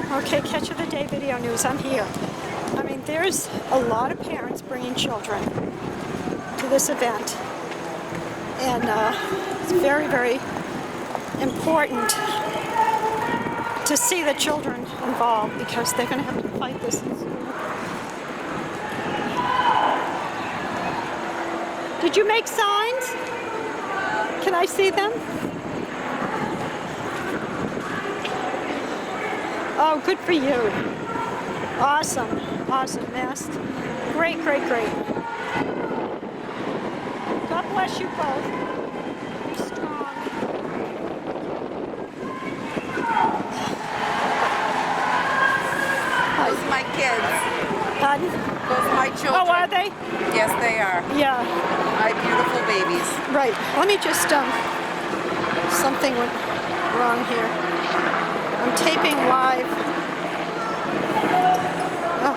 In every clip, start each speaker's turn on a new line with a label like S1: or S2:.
S1: Okay, Catch of the Day Video News, I'm here. I mean, there's a lot of parents bringing children to this event. And it's very, very important to see the children involved because they're going to have to fight this in school. Did you make signs? Can I see them? Oh, good for you. Awesome, awesome, Masked. Great, great, great. God bless you both. Be strong.
S2: Those are my kids.
S1: Pardon?
S2: Those are my children.
S1: Oh, are they?
S2: Yes, they are.
S1: Yeah.
S2: My beautiful babies.
S1: Right. Let me just, something went wrong here. I'm taping live. Oh,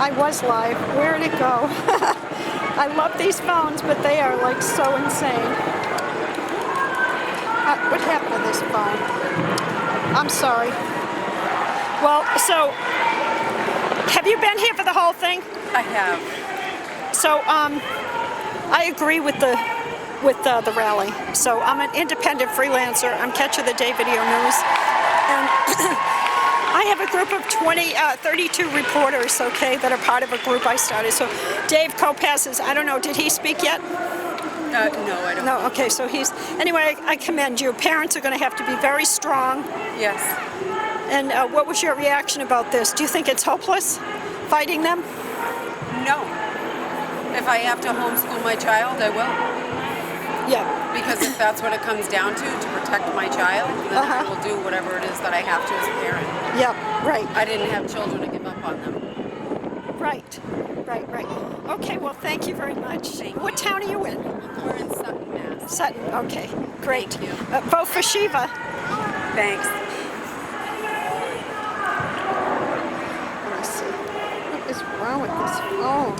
S1: I was live. Where'd it go? I love these phones, but they are like so insane. What happened to this phone? I'm sorry. Well, so, have you been here for the whole thing?
S2: I have.
S1: So, I agree with the rally. So I'm an independent freelancer. I'm Catch of the Day Video News. And I have a group of 32 reporters, okay, that are part of a group I started. So Dave Kopasses, I don't know, did he speak yet?
S2: No, I don't.
S1: No, okay, so anyway, I commend you. Parents are going to have to be very strong.
S2: Yes.
S1: And what was your reaction about this? Do you think it's hopeless, fighting them?
S2: No. If I have to homeschool my child, I will.
S1: Yeah.
S2: Because if that's what it comes down to protect my child, then I will do whatever it is that I have to as a parent.
S1: Yeah, right.
S2: I didn't have children to give up on them.
S1: Right. Okay, well, thank you very much.
S2: Thank you.
S1: What town are you in?
S2: We're in Sutton, Mass.
S1: Sutton, okay, great.
S2: Thank you.
S1: Vote for Shiva.
S2: Thanks.
S1: Let me see. What is wrong with this phone? God.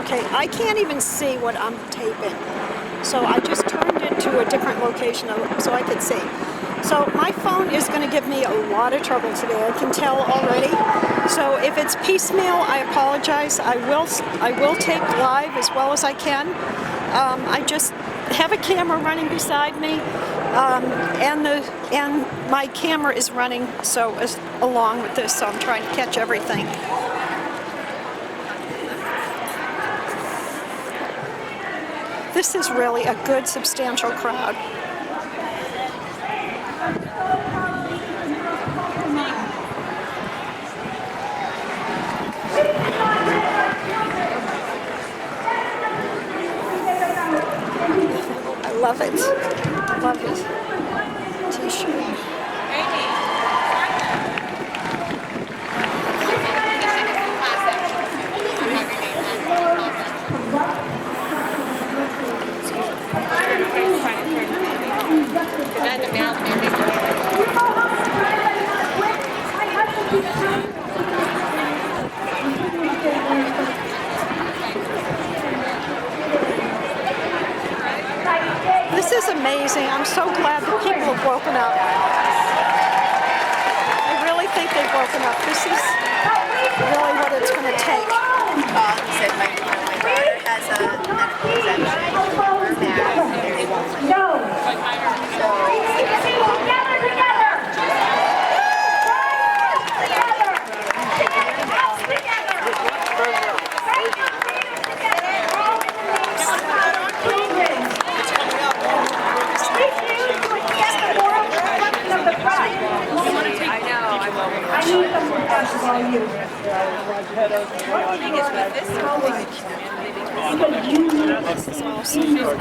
S1: Okay, I can't even see what I'm taping. So I just turned it to a different location so I could see. So my phone is going to give me a lot of trouble today, I can tell already. So if it's piecemeal, I apologize. I will tape live as well as I can. I just have a camera running beside me, and my camera is running along with this, so I'm trying to catch everything. This is really a good, substantial crowd. I love it. Love it. T-shirt. This is amazing. I'm so glad that people have woken up. I really think they've woken up. This is really what it's going to take.
S3: Said my daughter has a medical exemption. They won't let her. So
S1: This is awesome.
S4: In your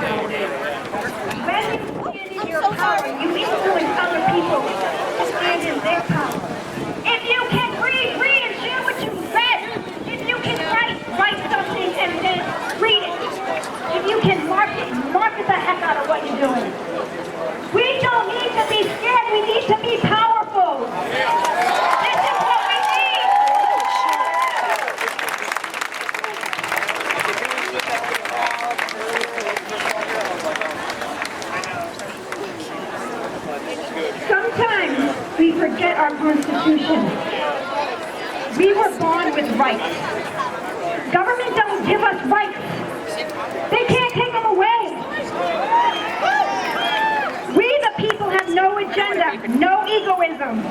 S4: power, you influence other people to stand in their power. If you can read and share what you read. If you can write something and then read it. If you can market the heck out of what you're doing. We don't need to be scared. We Sometimes we forget our Constitution. We were born with rights. Government don't give us rights. They can't take them away. We the people have no agenda, no egoism.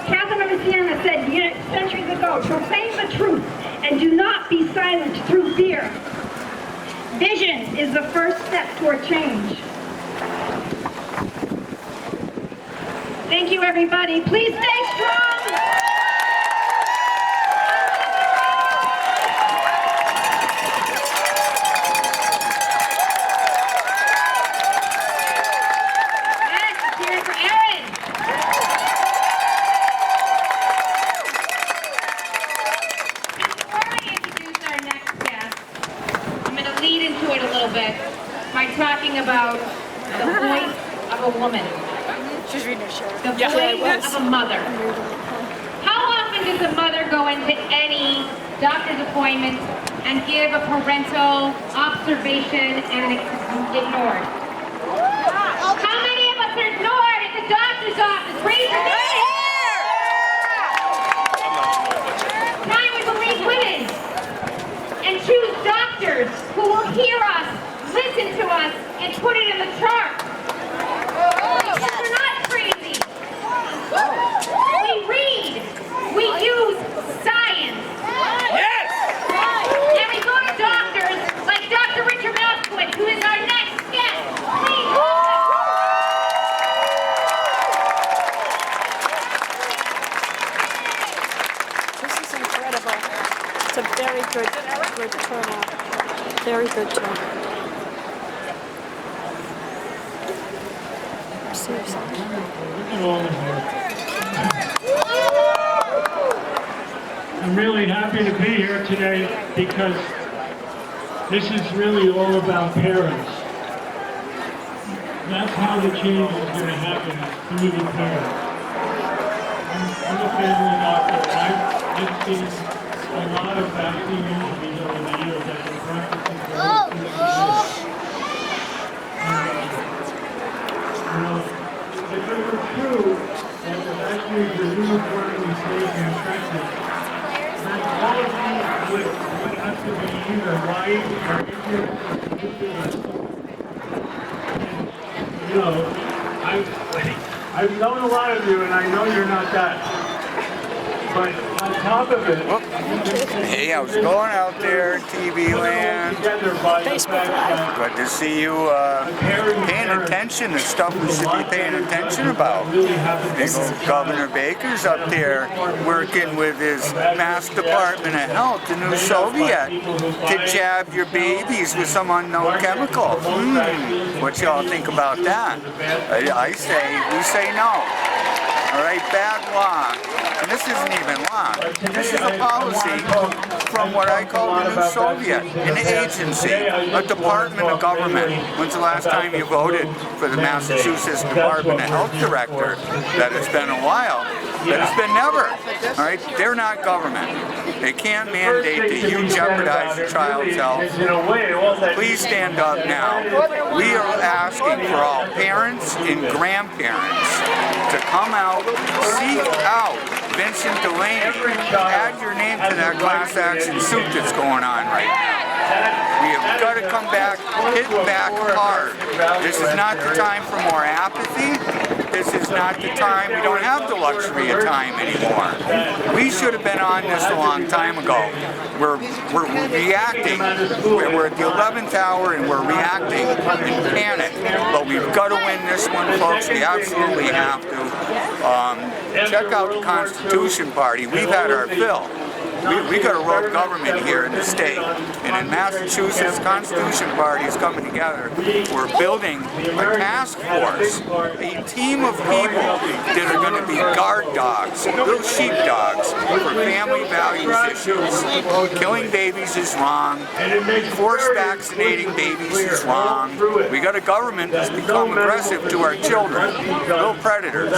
S4: Catherine of Siena said centuries ago, proclaim the truth and do not be silenced through fear. Vision is the first step toward change. Thank you, everybody. Please stay strong. Yes, cheers for Erin. Before I introduce our next guest, I'm going to lead into it a little bit by talking about the voice of a woman.
S1: She's reading her shirt.
S4: The voice of a mother. How often does a mother go into any doctor's appointment and give a parental observation and it's ignored? How many of us are ignored at the doctor's office? Raise your hand! Time we believe women and choose doctors who will hear us, listen to us, and put it in the chart. We're not crazy. We read. We use science.
S5: Yes!
S4: And we go to doctors like Dr. Richard Moskowitz, who is our next guest. Please welcome.
S1: This is incredible. It's a very good turnout. Very good turnout. Seriously.
S6: I'm really happy to be here today because this is really all about parents. That's how the change is going to happen, through the parents. I'm a family doctor. I've seen a lot of vaccine injuries over the years. I've been practicing for over 50 years. If it were true that the vaccines were uniformly safe and effective, then all of these would have to be either white or Indian or stupid. You know, I've known a lot of you, and I know you're not that. But on top of it,
S5: Hey, I was going out there, TV land. Good to see you paying attention to stuff we should be paying attention about. This is Governor Baker's up there working with his Mass Department of Health, the new Soviet, to jab your babies with some unknown chemical. What y'all think about that? I say, we say no. All right, bad law. And this isn't even law. This is a policy from what I call the new Soviet, an agency, a department of government. When's the last time you voted for the Massachusetts Department of Health Director? That it's been a while. That it's been never. All right, they're not government. They can't mandate that you jeopardize your child's health. Please stand up now. We are asking for all parents and grandparents to come out, seek out Vincent Delaney, add your name to that class action suit that's going on right now. We have got to come back, hit back hard. This is not the time for more apathy. This is not the time. We don't have the luxury of time anymore. We should have been on this a long time ago. We're reacting. We're at the 11th hour and we're reacting in panic. But we've got to win this one, folks. We absolutely have to. Check out the Constitution Party. We've had our fill. We got a rogue government here in the state. And in Massachusetts, the Constitution Party is coming together. We're building a task force, a team of people that are going to be guard dogs, little sheepdogs for family values issues. Killing babies is wrong. Forced vaccinating babies is wrong. We got a government that's become aggressive to our children, little predators.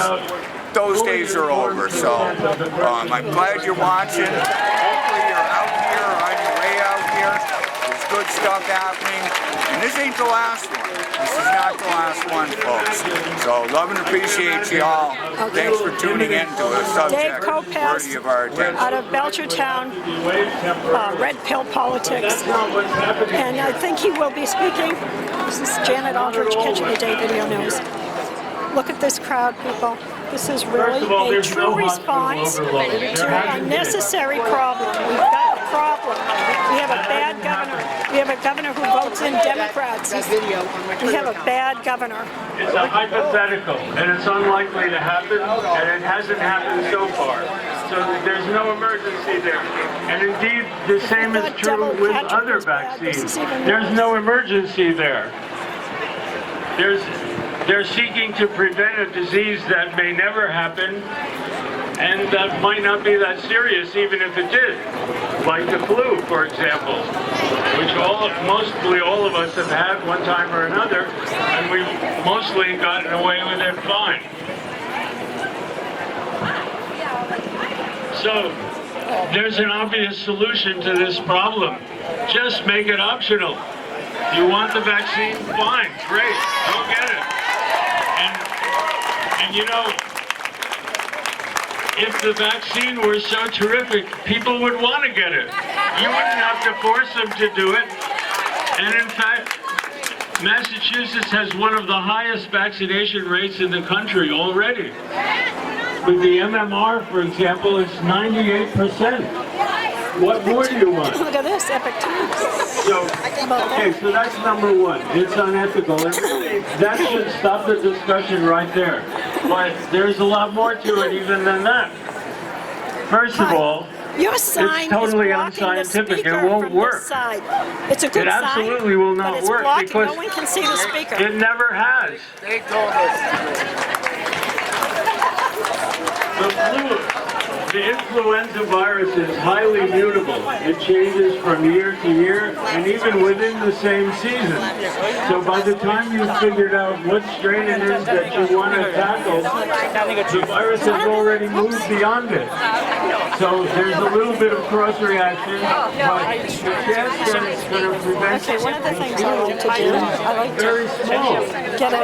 S5: Those days are over, so I'm glad you're watching. Hopefully you're out here or on your way out here. There's good stuff happening, and this ain't the last one. This is not the last one, folks. So love and appreciate you all. Thanks for tuning in to a subject worthy of our attention.
S1: Out of Belchertown, Red Pill Politics, and I think he will be speaking. This is Janet Aldridge, Catch of the Day Video News. Look at this crowd, people. This is really a true response to a necessary problem. We've got a problem. We have a bad governor. We have a governor who votes in Democrats. We have a bad governor.
S6: It's a hypothetical, and it's unlikely to happen, and it hasn't happened so far. So there's no emergency there. And indeed, the same is true with other vaccines. There's no emergency there. They're seeking to prevent a disease that may never happen, and that might not be that serious even if it did, like the flu, for example, which mostly all of us have had one time or another, and we've mostly gotten away with it fine. So there's an obvious solution to this problem. Just make it optional. You want the vaccine? Fine, great, go get it. And you know, if the vaccine were so terrific, people would want to get it. You wouldn't have to force them to do it. And in fact, Massachusetts has one of the highest vaccination rates in the country already. With the MMR, for example, it's 98%. What more do you want?
S1: Look at this, Epic Times.
S6: So, okay, so that's number one. It's unethical. And really, that should stop the discussion right there. But there's a lot more to it even than that. First of all,
S1: your sign
S6: it's totally
S1: is blocking
S6: unscientific.
S1: the
S6: It won't
S1: from
S6: work.
S1: This side. It's a good
S6: It absolutely
S1: sign,
S6: will not
S1: but it's
S6: work
S1: blocking.
S6: because
S1: No one can see the speaker.
S6: it never has.
S5: They told us.
S6: The influenza virus is highly mutable. It changes from year to year and even within the same season. So by the time you've figured out what strain it is that you want to tackle, the virus has already moved beyond it. So there's a little bit of cross-reaction, but the chance that it's going to prevent
S1: Okay, one of the things I like to do, I like
S6: very
S1: to
S6: small.
S1: get a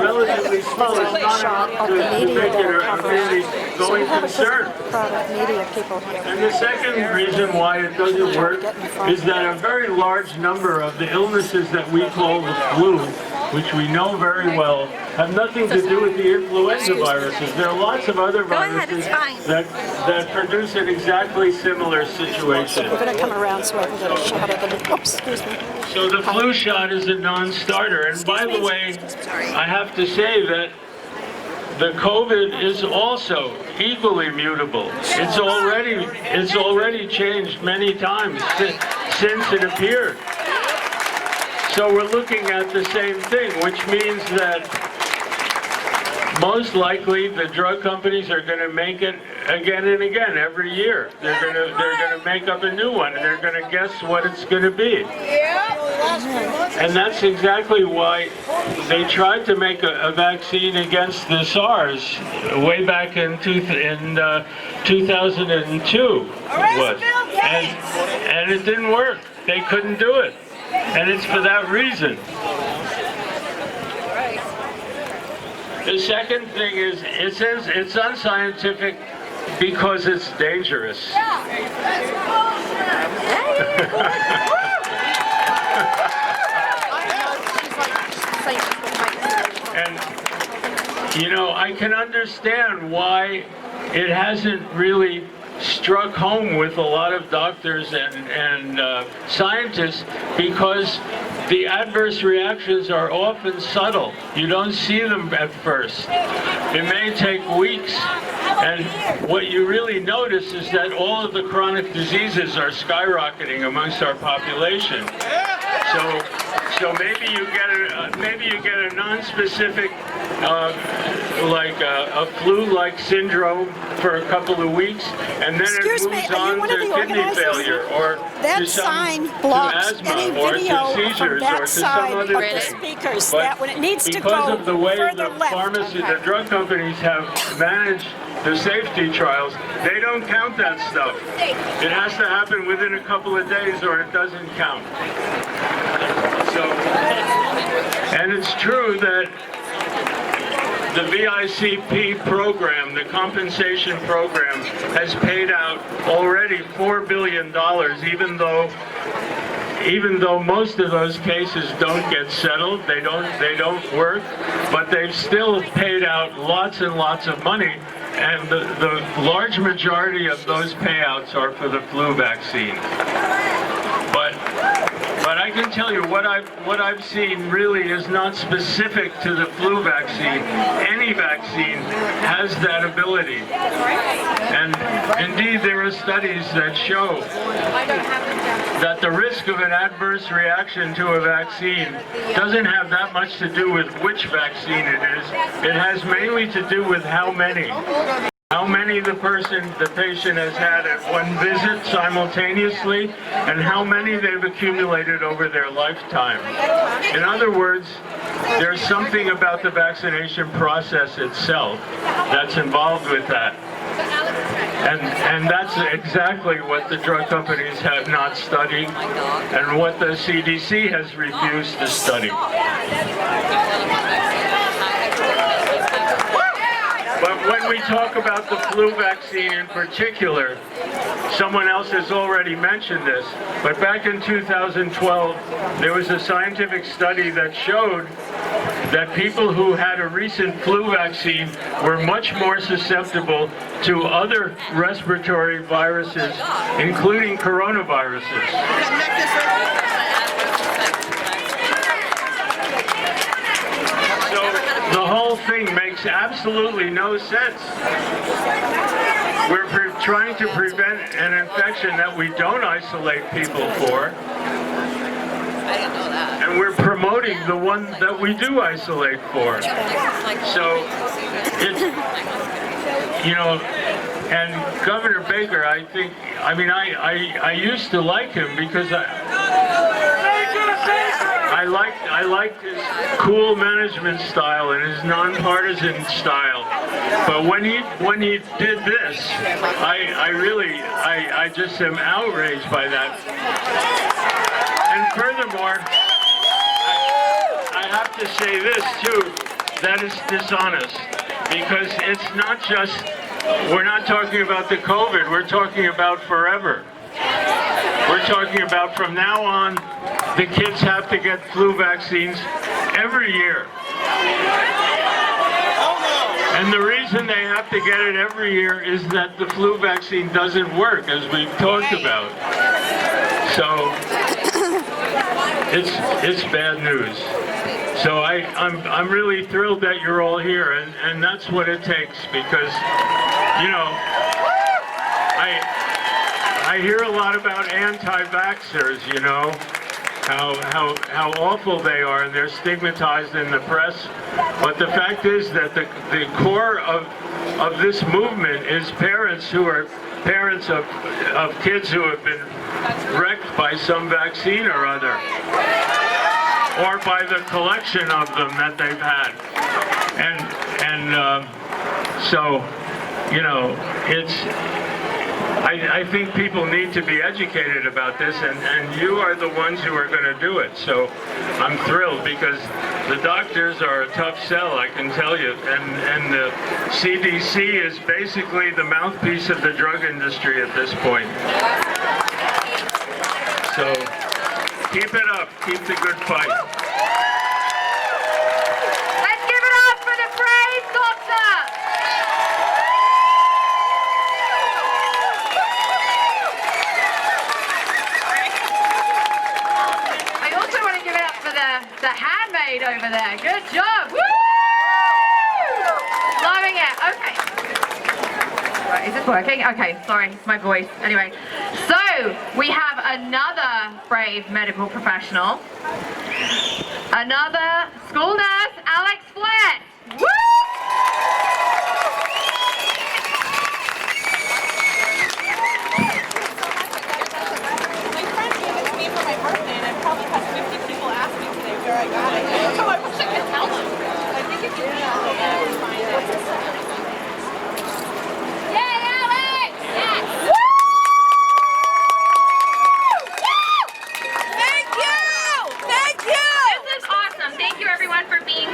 S6: Relatively small. It's not
S1: shot
S6: enough
S1: of the
S6: to
S1: media
S6: make it
S1: that are
S6: a
S1: covering.
S6: really
S1: So we
S6: going
S1: have a
S6: concern.
S1: crowd of media people here.
S6: And the second reason why it doesn't work is that a very large number of the illnesses that we call the flu, which we know very well, have nothing to do with the influenza viruses. There are lots of other viruses that produce an exactly similar situation.
S1: We're going to come around so I can get a shot of them. Oops, excuse me.
S6: So the flu shot is a non-starter. And by the way, I have to say that the COVID is also equally mutable. It's already changed many times since it appeared. So we're looking at the same thing, which means that most likely the drug companies are going to make it again and again every year. They're going to make up a new one, and they're going to guess what it's going to be. And that's exactly why they tried to make a vaccine against the SARS way back in 2002. And it didn't work. They couldn't do it. And it's for that reason. The second thing is, it says it's unscientific because it's dangerous. And, you know, I can understand why it hasn't really struck home with a lot of doctors and scientists, because the adverse reactions are often subtle. You don't see them at first. It may take weeks, and what you really notice is that all of the chronic diseases are skyrocketing amongst our population. So maybe you get a non-specific, like a flu-like syndrome for a couple of weeks, and then
S1: Excuse
S6: it moves
S1: me, are you
S6: on
S1: one of
S6: to
S1: the
S6: kidney
S1: organizers?
S6: failure, or
S1: That
S6: to
S1: sign blocks
S6: asthma,
S1: any
S6: or
S1: video
S6: to
S1: from
S6: seizures, or
S1: that
S6: to
S1: side
S6: some
S1: of
S6: other
S1: the
S6: thing.
S1: speakers.
S6: But
S1: That when it needs to
S6: because
S1: go
S6: of the way
S1: further
S6: the
S1: left.
S6: the drug companies have managed the safety trials, they don't count that stuff. It has to happen within a couple of days or it doesn't count. true that the VICP program, the compensation program, has paid out already $4 billion, even though most of those cases don't get settled, they don't work, but they've still paid out lots and lots of money, and the large majority of those payouts are for the flu vaccine. But I can tell you what I've seen really is not specific to the flu vaccine. Any vaccine has that ability. And indeed, there are studies that show that the risk of an adverse reaction to a vaccine doesn't have that much to do with which vaccine it is. It has mainly to do with how many the patient has had at one visit simultaneously, and how many they've accumulated over their lifetime. In other words, there's something about the vaccination process itself that's involved with that. And that's exactly what the drug companies have not studied, and what the CDC has refused to study. But when we talk about the flu vaccine in particular, someone else has already mentioned this, but back in 2012, there was a scientific study that showed that people who had a recent flu vaccine were much more susceptible to other respiratory viruses, including coronaviruses. The whole thing makes absolutely no sense. We're trying to prevent an infection that we don't isolate people for.
S2: I didn't know that.
S6: And we're promoting the one that we do isolate for. So, it's, you know, and Governor Baker, I used to like him because I liked his cool management style and his nonpartisan style. But when he did this, I just am outraged by that. And furthermore, I have to say this too, that is dishonest, because it's not just, we're not talking about the COVID, we're talking about forever. We're talking about from now on, the kids have to get flu vaccines every year. And the reason they have to get it every year is that the flu vaccine doesn't work, as we've talked about. So, it's bad news. So I'm really thrilled that you're all here, and that's what it takes, because, you know, I hear a lot about anti-vaxxers, you know, how awful they are, and they're stigmatized in the press. But the fact is that the core of this movement is parents who are parents of kids who have been wrecked by some vaccine or other, or by the collection of them that they've had. So, you know, I think people need to be educated about this, and you are the ones who are going to do it. So I'm thrilled, because the doctors are a tough sell, I can tell you, and the CDC is basically the mouthpiece of the drug industry at this point. So keep it up, keep the good fight.
S4: Let's give it up for the brave doctor! I also want to give it up for the handmaid over there. Good job! Woo! Loving it. Okay. Right, is this working? Okay, sorry, it's my voice. Anyway, so we have another brave medical professional. Another school nurse, Alex Flett. Woo!
S7: My friend gave it to me for my birthday, and I've probably had 50 people ask me today where I got it. So I wish I could tell them. I think if you email me, I can find it. Yay, Alex! Yes! Woo! Woo! Thank you! Thank you!
S4: This is awesome. Thank you everyone for being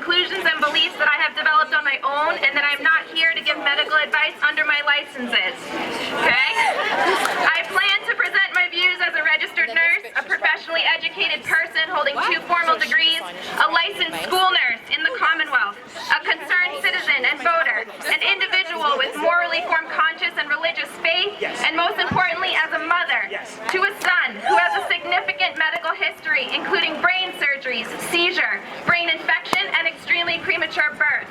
S8: conclusions and beliefs that I have developed on my own, and that I'm not here to give medical advice under my licenses. Okay? I plan to present my views as a registered nurse, a professionally educated person holding 2 formal degrees, a licensed school nurse in the Commonwealth, a concerned citizen and voter, an individual with morally formed conscience and religious faith, and most importantly, as a mother to a son who has a significant medical history, including brain surgeries, seizure, brain infection, and extremely premature birth.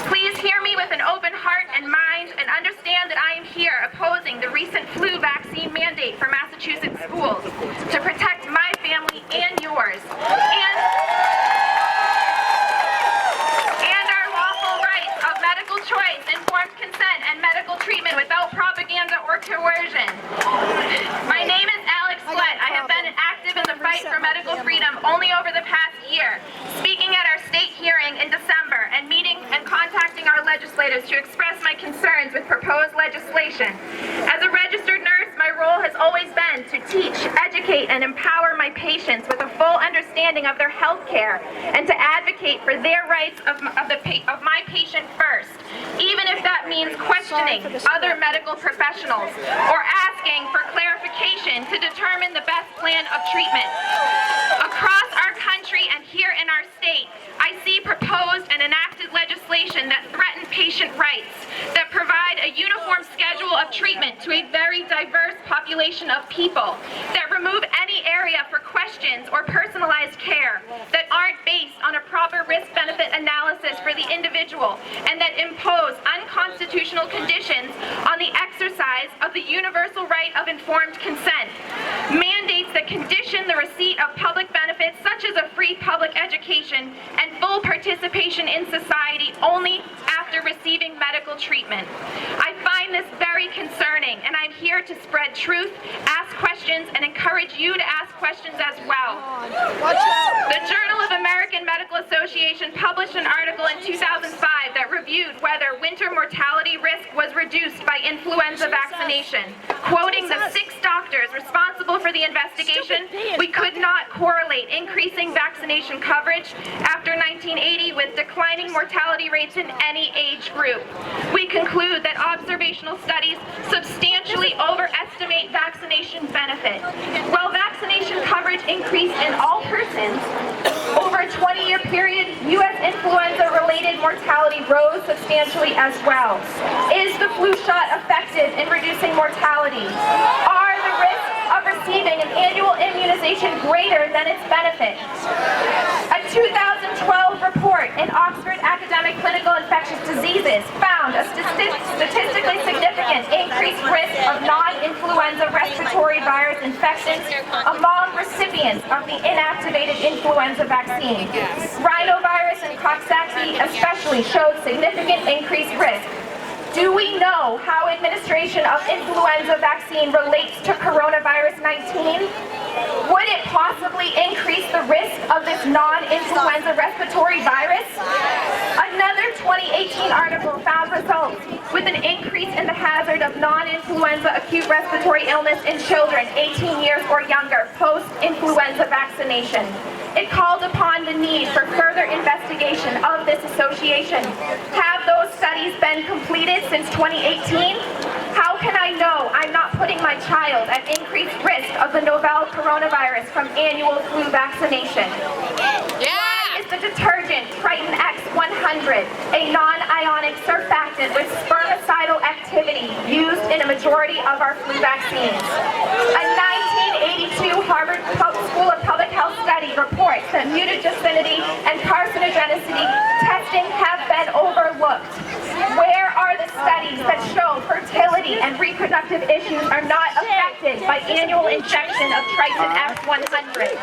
S8: Please hear me with an open heart and mind, and understand that I am here opposing the recent flu vaccine mandate for Massachusetts schools to protect my family and yours, and our lawful rights of medical choice, informed consent, and medical treatment without propaganda or coercion. My name is Alex Flett. I have been active in the fight for medical freedom only over the past year, speaking at our state hearing in December and meeting and contacting our legislators to express my concerns with proposed legislation. As a registered nurse, my role has always been to teach, educate, and empower my patients with a full understanding of their health care, and to advocate for their rights of my patient first, even if that means questioning other medical professionals or asking for clarification to determine the best plan of treatment. Across our country and here in our state, I see proposed and enacted legislation that threaten patient rights, that provide a uniform schedule of treatment to a very diverse population of people, that remove any area for questions or personalized care, that aren't based on a proper risk-benefit analysis for the individual, and that impose unconstitutional conditions on the exercise of the universal right of informed consent. Mandates that condition the receipt of public benefits such as a free public education and full participation in society only after receiving medical treatment. I find this very concerning, and I'm here to spread truth, ask questions, and encourage you to ask questions as well. The Journal of American Medical Association published an article in 2005 that reviewed whether winter mortality risk was reduced by influenza vaccination. Quoting the 6 doctors responsible for the investigation, we could not correlate increasing vaccination coverage after 1980 with declining mortality rates in any age group. We conclude that observational studies substantially overestimate vaccination benefit. While vaccination coverage increased in all persons, over a 20-year period, U.S. influenza-related mortality rose substantially as well. Is the flu shot effective in reducing mortality? Are the risks of receiving an annual immunization greater than its benefits? A 2012 report in Oxford Academic Clinical Infectious Diseases found a statistically significant increased risk of non-influenza respiratory virus infections among recipients of the inactivated influenza vaccine. Rhinovirus and Coxsackie especially showed significant increased risk. Do we know how administration of influenza vaccine relates to coronavirus 19? Would it possibly increase the risk of this non-influenza respiratory virus? Another 2018 article found results with an increase in the hazard of non-influenza acute respiratory illness in children 18 years or younger post-influenza vaccination. It called upon the need for further investigation of this association. Have those studies been completed since 2018? How can I know I'm not putting my child at increased risk of the novel coronavirus from annual flu vaccination? Why is the detergent Triton X100 a non-ionic surfactant with spermicidal activity used in a majority of our flu vaccines? A 1982 Harvard School of Public Health study reports that mutagenicity and carcinogenicity testing have been overlooked. Where are the studies that show fertility and reproductive issues are not affected by annual injection of Triton X100?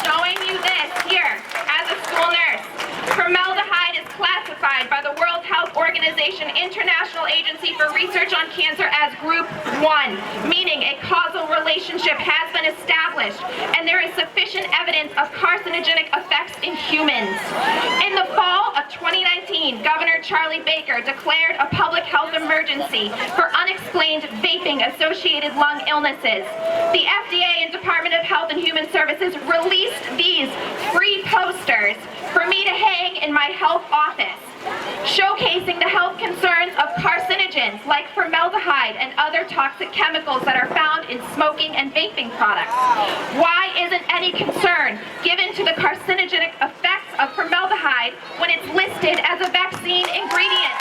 S8: Showing you this here as a school nurse. Formaldehyde is classified by the World Health Organization International Agency for Research on Cancer as Group 1, meaning a causal relationship has been established and there is sufficient evidence of carcinogenic effects in humans. In the fall of 2019, Governor Charlie Baker declared a public health emergency for unexplained vaping-associated lung illnesses. The FDA and Department of Health and Human Services released these free posters for me to hang in my health office, showcasing the health concerns of carcinogens like formaldehyde and other toxic chemicals that are found in smoking and vaping products. Why isn't any concern given to the carcinogenic effects of formaldehyde when it's listed as a vaccine ingredient?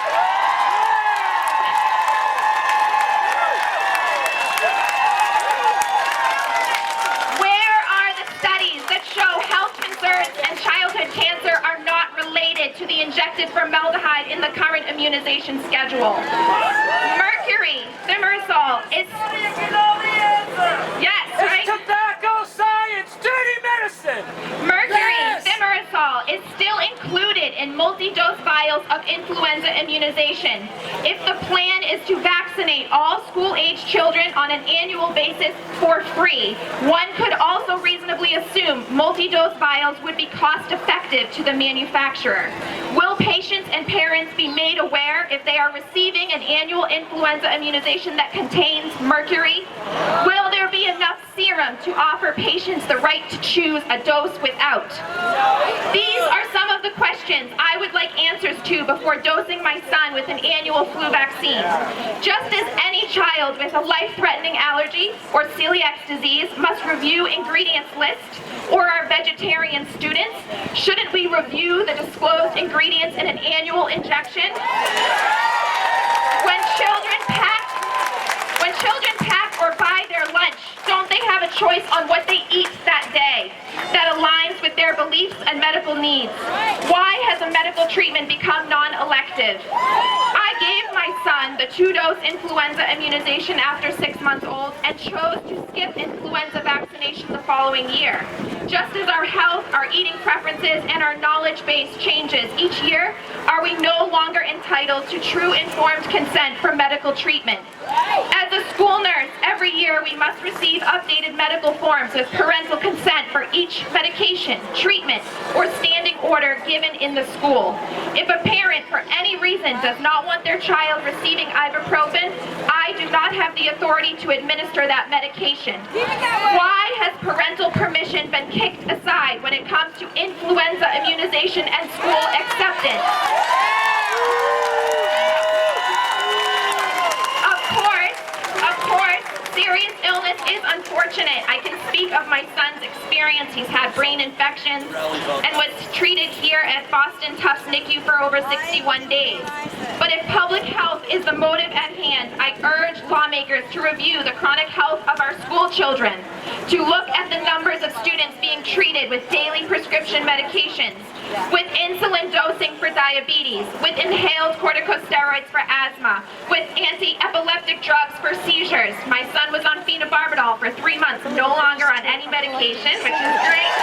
S8: Where are the studies that show health concerns and childhood cancer are not related to the injected formaldehyde in the current immunization schedule? Mercury, thimerosal, is... Yes, right?
S9: It's tobacco science, dirty medicine!
S8: Mercury,
S9: Yes!
S8: thimerosal, is still included in multi-dose vials of influenza immunization. If the plan is to vaccinate all school-age children on an annual basis for free, one could also reasonably assume multi-dose vials would be cost-effective to the manufacturer. Will patients and parents be made aware if they are receiving an annual influenza immunization that contains mercury? Will there be enough serum to offer patients the right to choose a dose without? These are some of the questions I would like answers to before dosing my son with an annual flu vaccine. Just as any child with a life-threatening allergy or celiac disease must review ingredients lists, or our vegetarian students, shouldn't we review the disclosed ingredients in an annual injection? When children pack or buy their lunch, don't they have a choice on what they eat that day that aligns with their beliefs and medical needs? Why has a medical treatment become non-elective? I gave my son the 2-dose influenza immunization after 6 months old and chose to skip influenza vaccination the following year. Just as our health, our eating preferences, and our knowledge base changes each year, are we no longer entitled to true informed consent for medical treatment? As a school nurse, every year we must receive updated medical forms with parental consent for each medication, treatment, or standing order given in the school. If a parent, for any reason, does not want their child receiving ibuprofen, I do not have the authority to administer that medication. Why has parental permission been kicked aside when it comes to influenza immunization and school acceptance? Of course, serious illness is unfortunate. I can speak of my son's experience. He's had brain infections and was treated here at Boston Tufts NICU for over 61 days. But if public health is the motive at hand, I urge lawmakers to review the chronic health of our school children, to look at the numbers of students being treated with daily prescription medications, with insulin dosing for diabetes, with inhaled corticosteroids for asthma, with anti-epileptic drugs for seizures. My son was on phenobarbital for 3 months, no longer on any medication, which is great.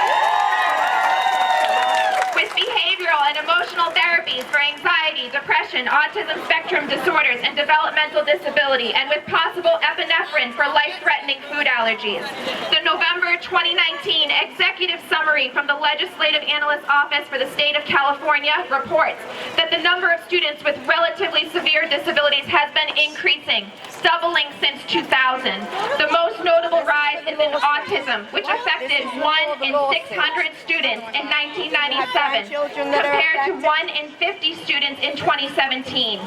S8: With behavioral and emotional therapies for anxiety, depression, autism spectrum disorders, and developmental disability, and with possible epinephrine for life-threatening food allergies. The November 2019 Executive Summary from the Legislative Analyst's Office for the State of California reports that the number of students with relatively severe disabilities has been increasing, doubling since 2000. The most notable rise is in autism, which affected 1 in 600 students in 1997. Compared to 1 in 50 students in 2017.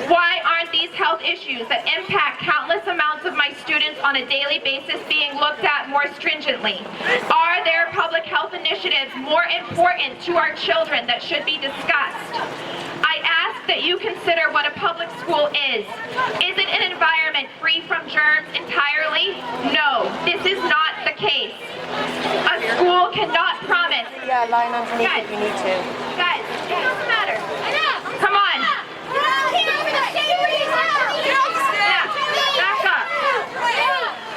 S8: Why aren't these health issues that impact countless amounts of my students on a daily basis being looked at more stringently? Are there public health initiatives more important to our children that should be discussed? I ask that you consider what a public school is. Is it an environment free from germs entirely? No, this is not the case. A school cannot promise.
S3: Yeah, line underneath if you need to.
S8: Guys, it doesn't matter. Come on. Back up.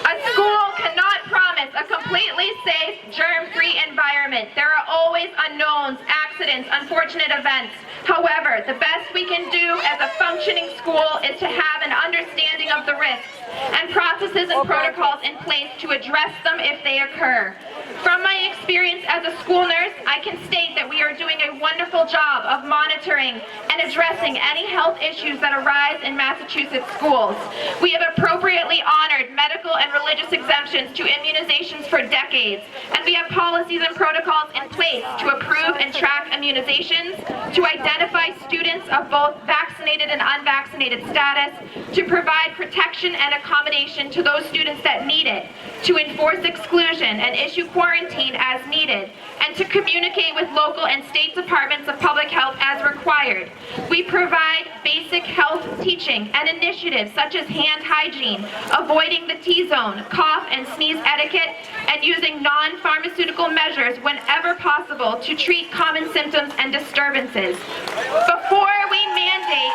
S8: A school cannot promise a completely safe, germ-free environment. There are always unknowns, accidents, unfortunate events. However, the best we can do as a functioning school is to have an understanding of the risks and processes and protocols in place to address them if they occur. From my experience as a school nurse, I can state that we are doing a wonderful job of monitoring and addressing any health issues that arise in Massachusetts schools. We have appropriately honored medical and religious exemptions to immunizations for decades, and we have policies and protocols in place to approve and track immunizations, to identify students of both vaccinated and unvaccinated status, to provide protection and accommodation to those students that need it, to enforce exclusion and issue quarantine as needed, and to communicate with local and state departments of public health as required. We provide basic health teaching and initiatives such as hand hygiene, avoiding the T-zone, cough and sneeze etiquette, and using non-pharmaceutical measures whenever possible to treat common symptoms and disturbances. Before we mandate,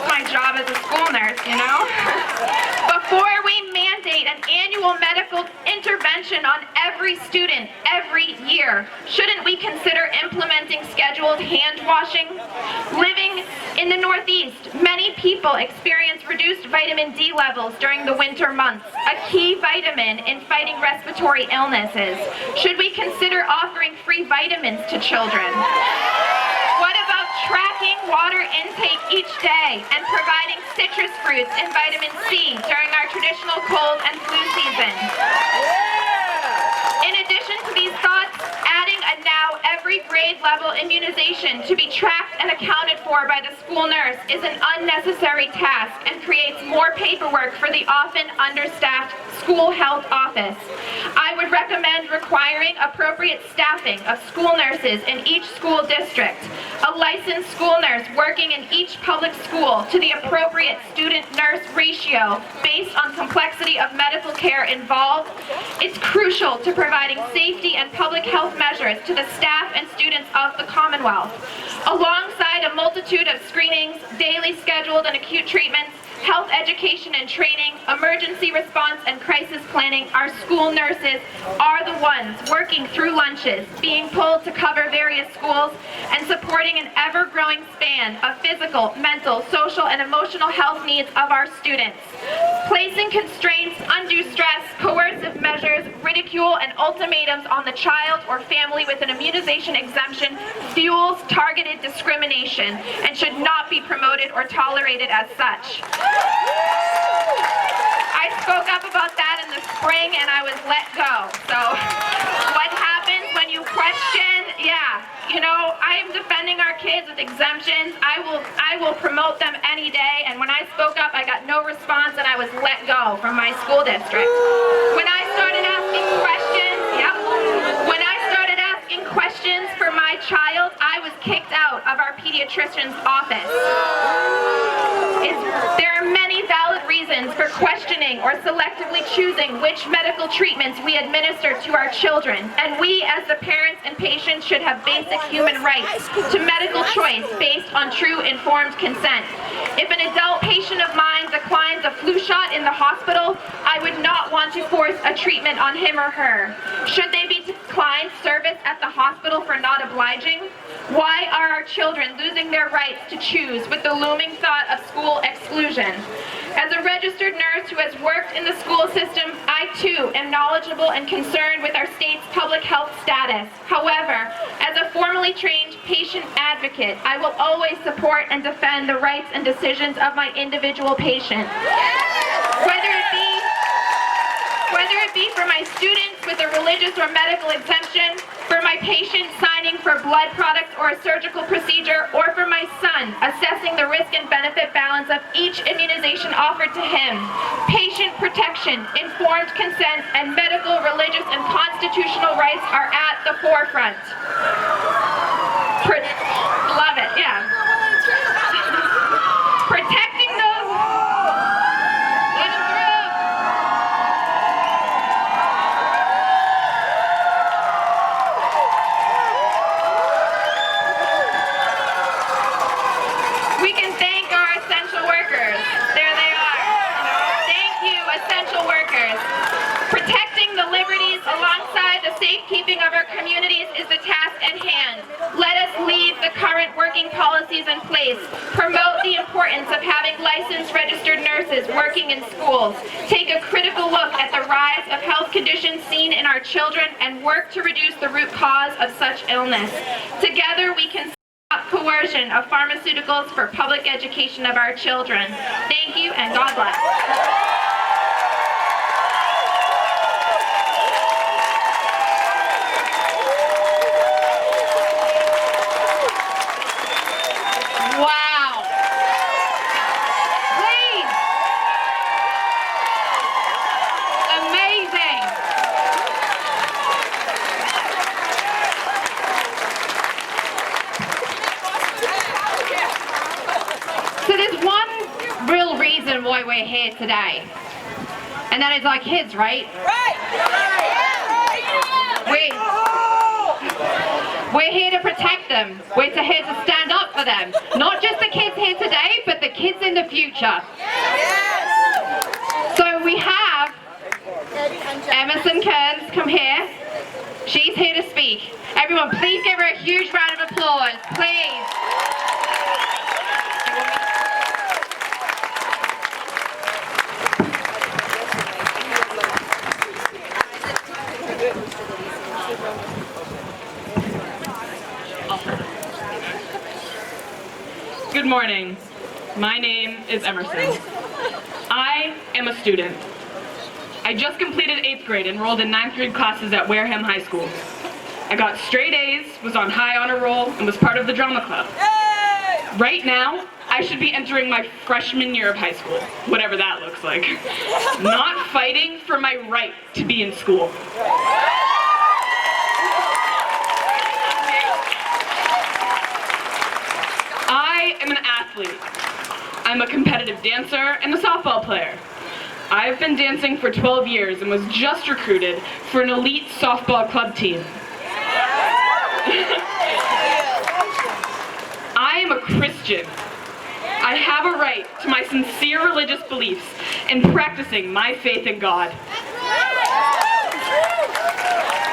S8: my job as a school nurse, you know? Before we mandate an annual medical intervention on every student every year, shouldn't we consider implementing scheduled hand washing? Living in the Northeast, many people experience reduced vitamin D levels during the winter months, a key vitamin in fighting respiratory illnesses. Should we consider offering free vitamins to children? What about tracking water intake each day and providing citrus fruits and vitamin C during our traditional cold and flu season? In addition to these thoughts, adding a now every grade level immunization to be tracked and accounted for by the school nurse is an unnecessary task and creates more paperwork for the often understaffed school health office. I would recommend requiring appropriate staffing of school nurses in each school district, a licensed school nurse working in each public school to the appropriate student-nurse ratio based on complexity of medical care involved. It's crucial to providing safety and public health measures to the staff and students of the Commonwealth. Alongside a multitude of screenings, daily scheduled and acute treatments, health education and training, emergency response and crisis planning, our school nurses are the ones working through lunches, being pulled to cover various schools, and supporting an ever-growing span of physical, mental, social, and emotional health needs of our students. Placing constraints, undue stress, coercive measures, ridicule, and ultimatums on the child or family with an immunization exemption fuels targeted discrimination and should not be promoted or tolerated as such. I spoke up about that in the spring and I was let go. So what happens when you question? Yeah, you know, I am defending our kids with exemptions. I will promote them any day, and when I spoke up I got no response and I was let go from my school district. When I started asking questions, when I started asking questions for my child, I was kicked out of our pediatrician's office. There are many valid reasons for questioning or selectively choosing which medical treatments we administer to our children, and we as the parents and patients should have basic human rights to medical choice based on true informed consent. If an adult patient of mine declines a flu shot in the hospital, I would not want to force a treatment on him or her. Should they be declined service at the hospital for not obliging? Why are our children losing their rights to choose with the looming thought of school exclusion? As a registered nurse who has worked in the school system, I too am knowledgeable and concerned with our state's public health status. However, as a formally trained patient advocate, I will always support and defend the rights and decisions of my individual patient. Whether it be for my students with a religious or medical exemption, for my patient signing for blood products or a surgical procedure, or for my son assessing the risk and benefit balance of each immunization offered to him, patient protection, informed consent, and medical, religious, and constitutional rights are at the forefront. Love it, yeah. Protecting those... Let him through. We can thank our essential workers. There they are. Thank you, essential workers. Protecting the liberties alongside the safekeeping of our communities is the task at hand. Let us leave the current working policies in place. Promote the importance of having licensed registered nurses working in schools. Take a critical look at the rise of health conditions seen in our children and work to reduce the root cause of such illness. Together we can stop coercion of pharmaceuticals for public education of our children. Thank you and God bless. Wow. Please. Amazing. So there's one real reason why we're here today. And that is our kids, right? We're here to protect them. We're here to stand up for them. Not just the kids here today, but the kids in the future. So we have Emerson Kearns come here. She's here to speak. Everyone, please give her a huge round of applause, please.
S10: Good morning. My name is Emerson. I am a student. I just completed 8th grade, enrolled in 9th grade classes at Wareham High School. I got straight A's, was on high honor roll, and was part of the drama club. Right now, I should be entering my freshman year of high school, whatever that looks like. Not fighting for my right to be in school. I am an athlete. I'm a competitive dancer and a softball player. I've been dancing for 12 years and was just recruited for an elite softball club team. I am a Christian. I have a right to my sincere religious beliefs in practicing my faith in God.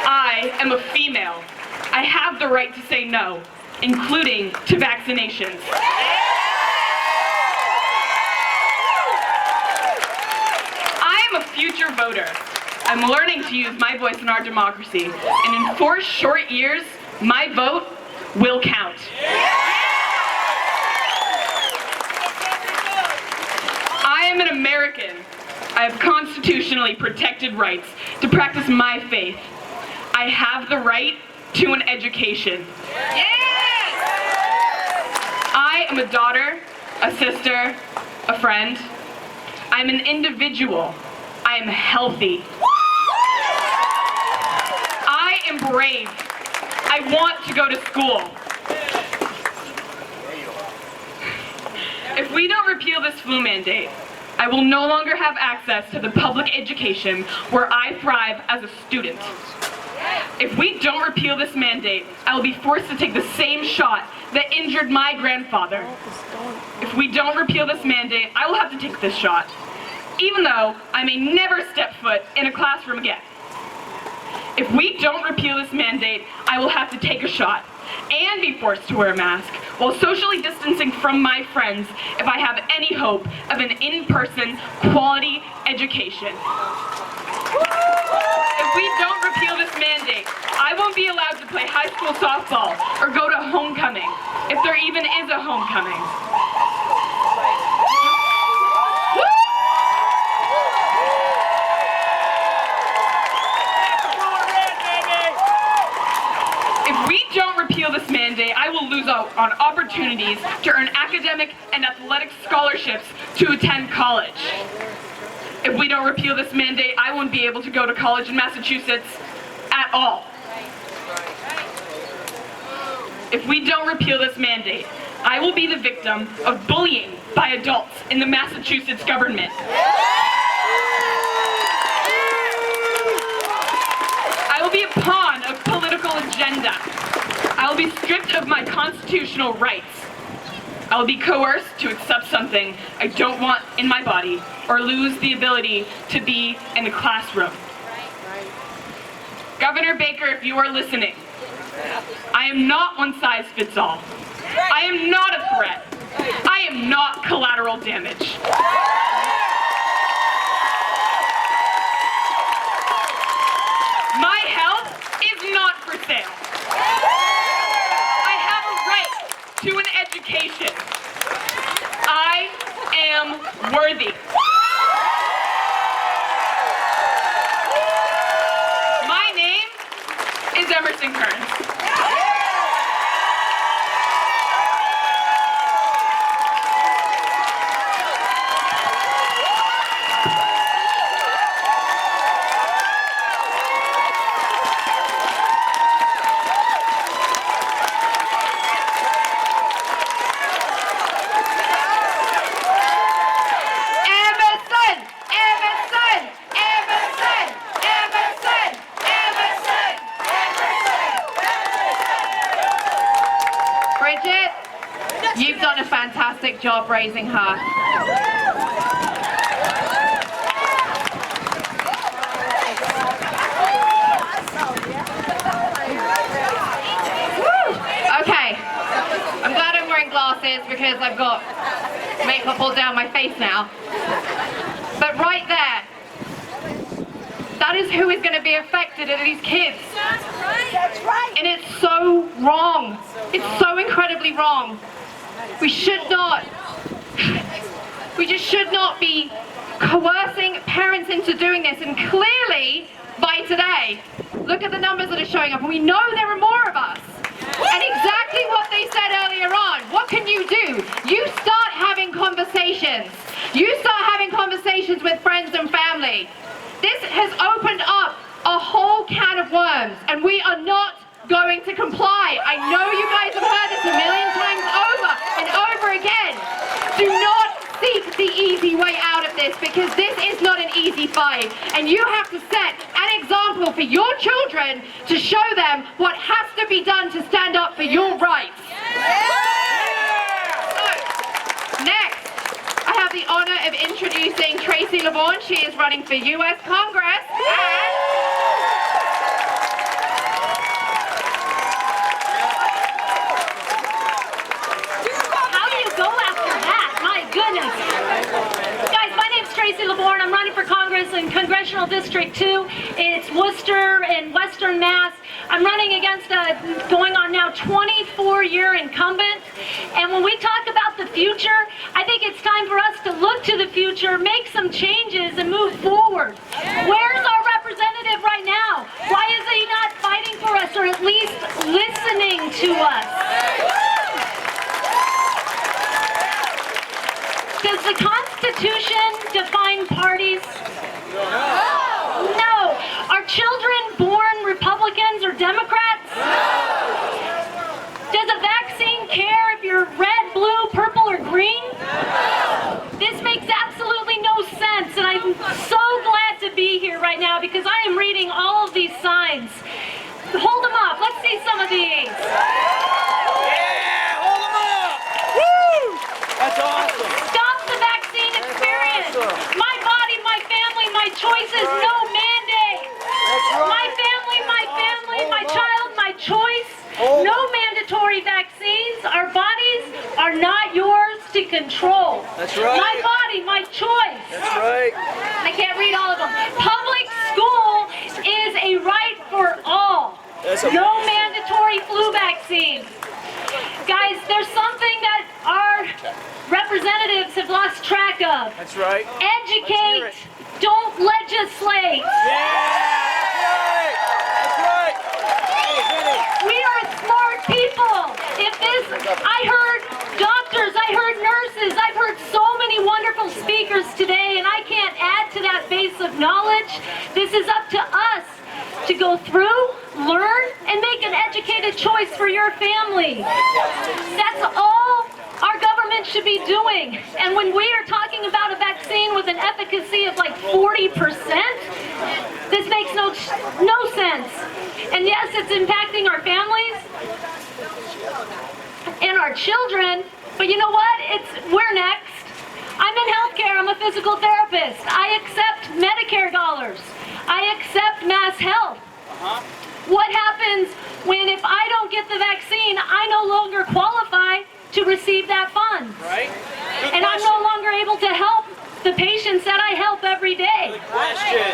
S10: I am a female. I have the right to say no, including to vaccinations. I am a future voter. I'm learning to use my voice in our democracy, and in 4 short years, my vote will count. I am an American. I have constitutionally protected rights to practice my faith. I have the right to an education. I am a daughter, a sister, a friend. I'm an individual. I am healthy. I am brave. I want to go to school. If we don't repeal this flu mandate, I will no longer have access to the public education where I thrive as a student. If we don't repeal this mandate, I will be forced to take the same shot that injured my grandfather. If we don't repeal this mandate, I will have to take this shot, even though I may never step foot in a classroom again. If we don't repeal this mandate, I will have to take a shot and be forced to wear a mask while socially distancing from my friends if I have any hope of an in-person quality education. If we don't repeal this mandate, I won't be allowed to play high school softball or go to homecoming, if there even is a homecoming. If we don't repeal this mandate, I will lose out on opportunities to earn academic and athletic scholarships to attend college. If we don't repeal this mandate, I won't be able to go to college in Massachusetts at all. If we don't repeal this mandate, I will be the victim of bullying by adults in the Massachusetts government. I will be a pawn of political agenda. I will be stripped of my constitutional rights. I will be coerced to accept something I don't want in my body or lose the ability to be in the classroom. Governor Baker, if you are listening, I am not one size fits all. I am not a threat. I am not collateral damage. twisting turns. You've done a fantastic job raising her. Okay, I'm glad I'm wearing glasses because I've got makeup all down my face now. But right there, that is who is going to be affected, are these kids.
S4: That's right.
S10: And it's so wrong. It's so incredibly wrong. We just should not be coercing parents into doing this. And clearly, by today, look at the numbers that are showing up. And we know there are more of us. And exactly what they said earlier on, what can you do? You start having conversations. You start having conversations with friends and family. This has opened up a whole can of worms, and we are not going to comply. I know you guys have heard this a million times over and over again. Do not seek the easy way out of this, because this is not an easy fight, and you have to set an example for your children to show them what has to be done to stand up for your rights. So, next, I have the honor of introducing Tracy LaVaughn. She is running for U.S. Congress, and
S4: Tracy LaVaughn. I'm running for Congress in Congressional District 2. It's Worcester and Western Mass. I'm running against a going on now 24-year incumbent. And when we talk about the future, I think it's time for us to look to the future, make some changes, and move forward. Where's our representative right now? Why is he not fighting for us, or at least listening to us? Does the Constitution define parties? No. Are children born Republicans or Democrats? Does a vaccine care if you're red, blue, purple, or green? This makes absolutely no sense, and I'm so glad to be here right now because I am reading all of these signs. Hold them up. Let's see some of these.
S9: Yeah, hold them up! Woo! That's awesome.
S4: Stop the vaccine experience. My body, my family, my choices, no mandate. My family, my child, my choice. No mandatory vaccines. Our bodies are not yours to control.
S9: That's right.
S4: My body, my choice.
S9: That's right.
S4: I can't read all of them. Public school is a right for all. No mandatory flu vaccine. Guys, there's something that our representatives have lost track of.
S9: That's right.
S4: Educate, don't legislate.
S9: That's right.
S4: We are smart people. I heard doctors, I heard nurses, I've heard so many wonderful speakers today, and I can't add to that base of knowledge. This is up to us to go through, learn, and make an educated choice for your family. That's all our government should be doing. And when we are talking about a vaccine with an efficacy of like 40%, this makes no sense. And yes, it's impacting our families and our children, but you know what? We're next. I'm in healthcare. I'm a physical therapist. I accept Medicare dollars. I accept Mass Health. What happens if I don't get the vaccine, I no longer qualify to receive that fund.
S9: Right.
S4: And I'm no longer able to help the patients that I help every day.
S9: Good question.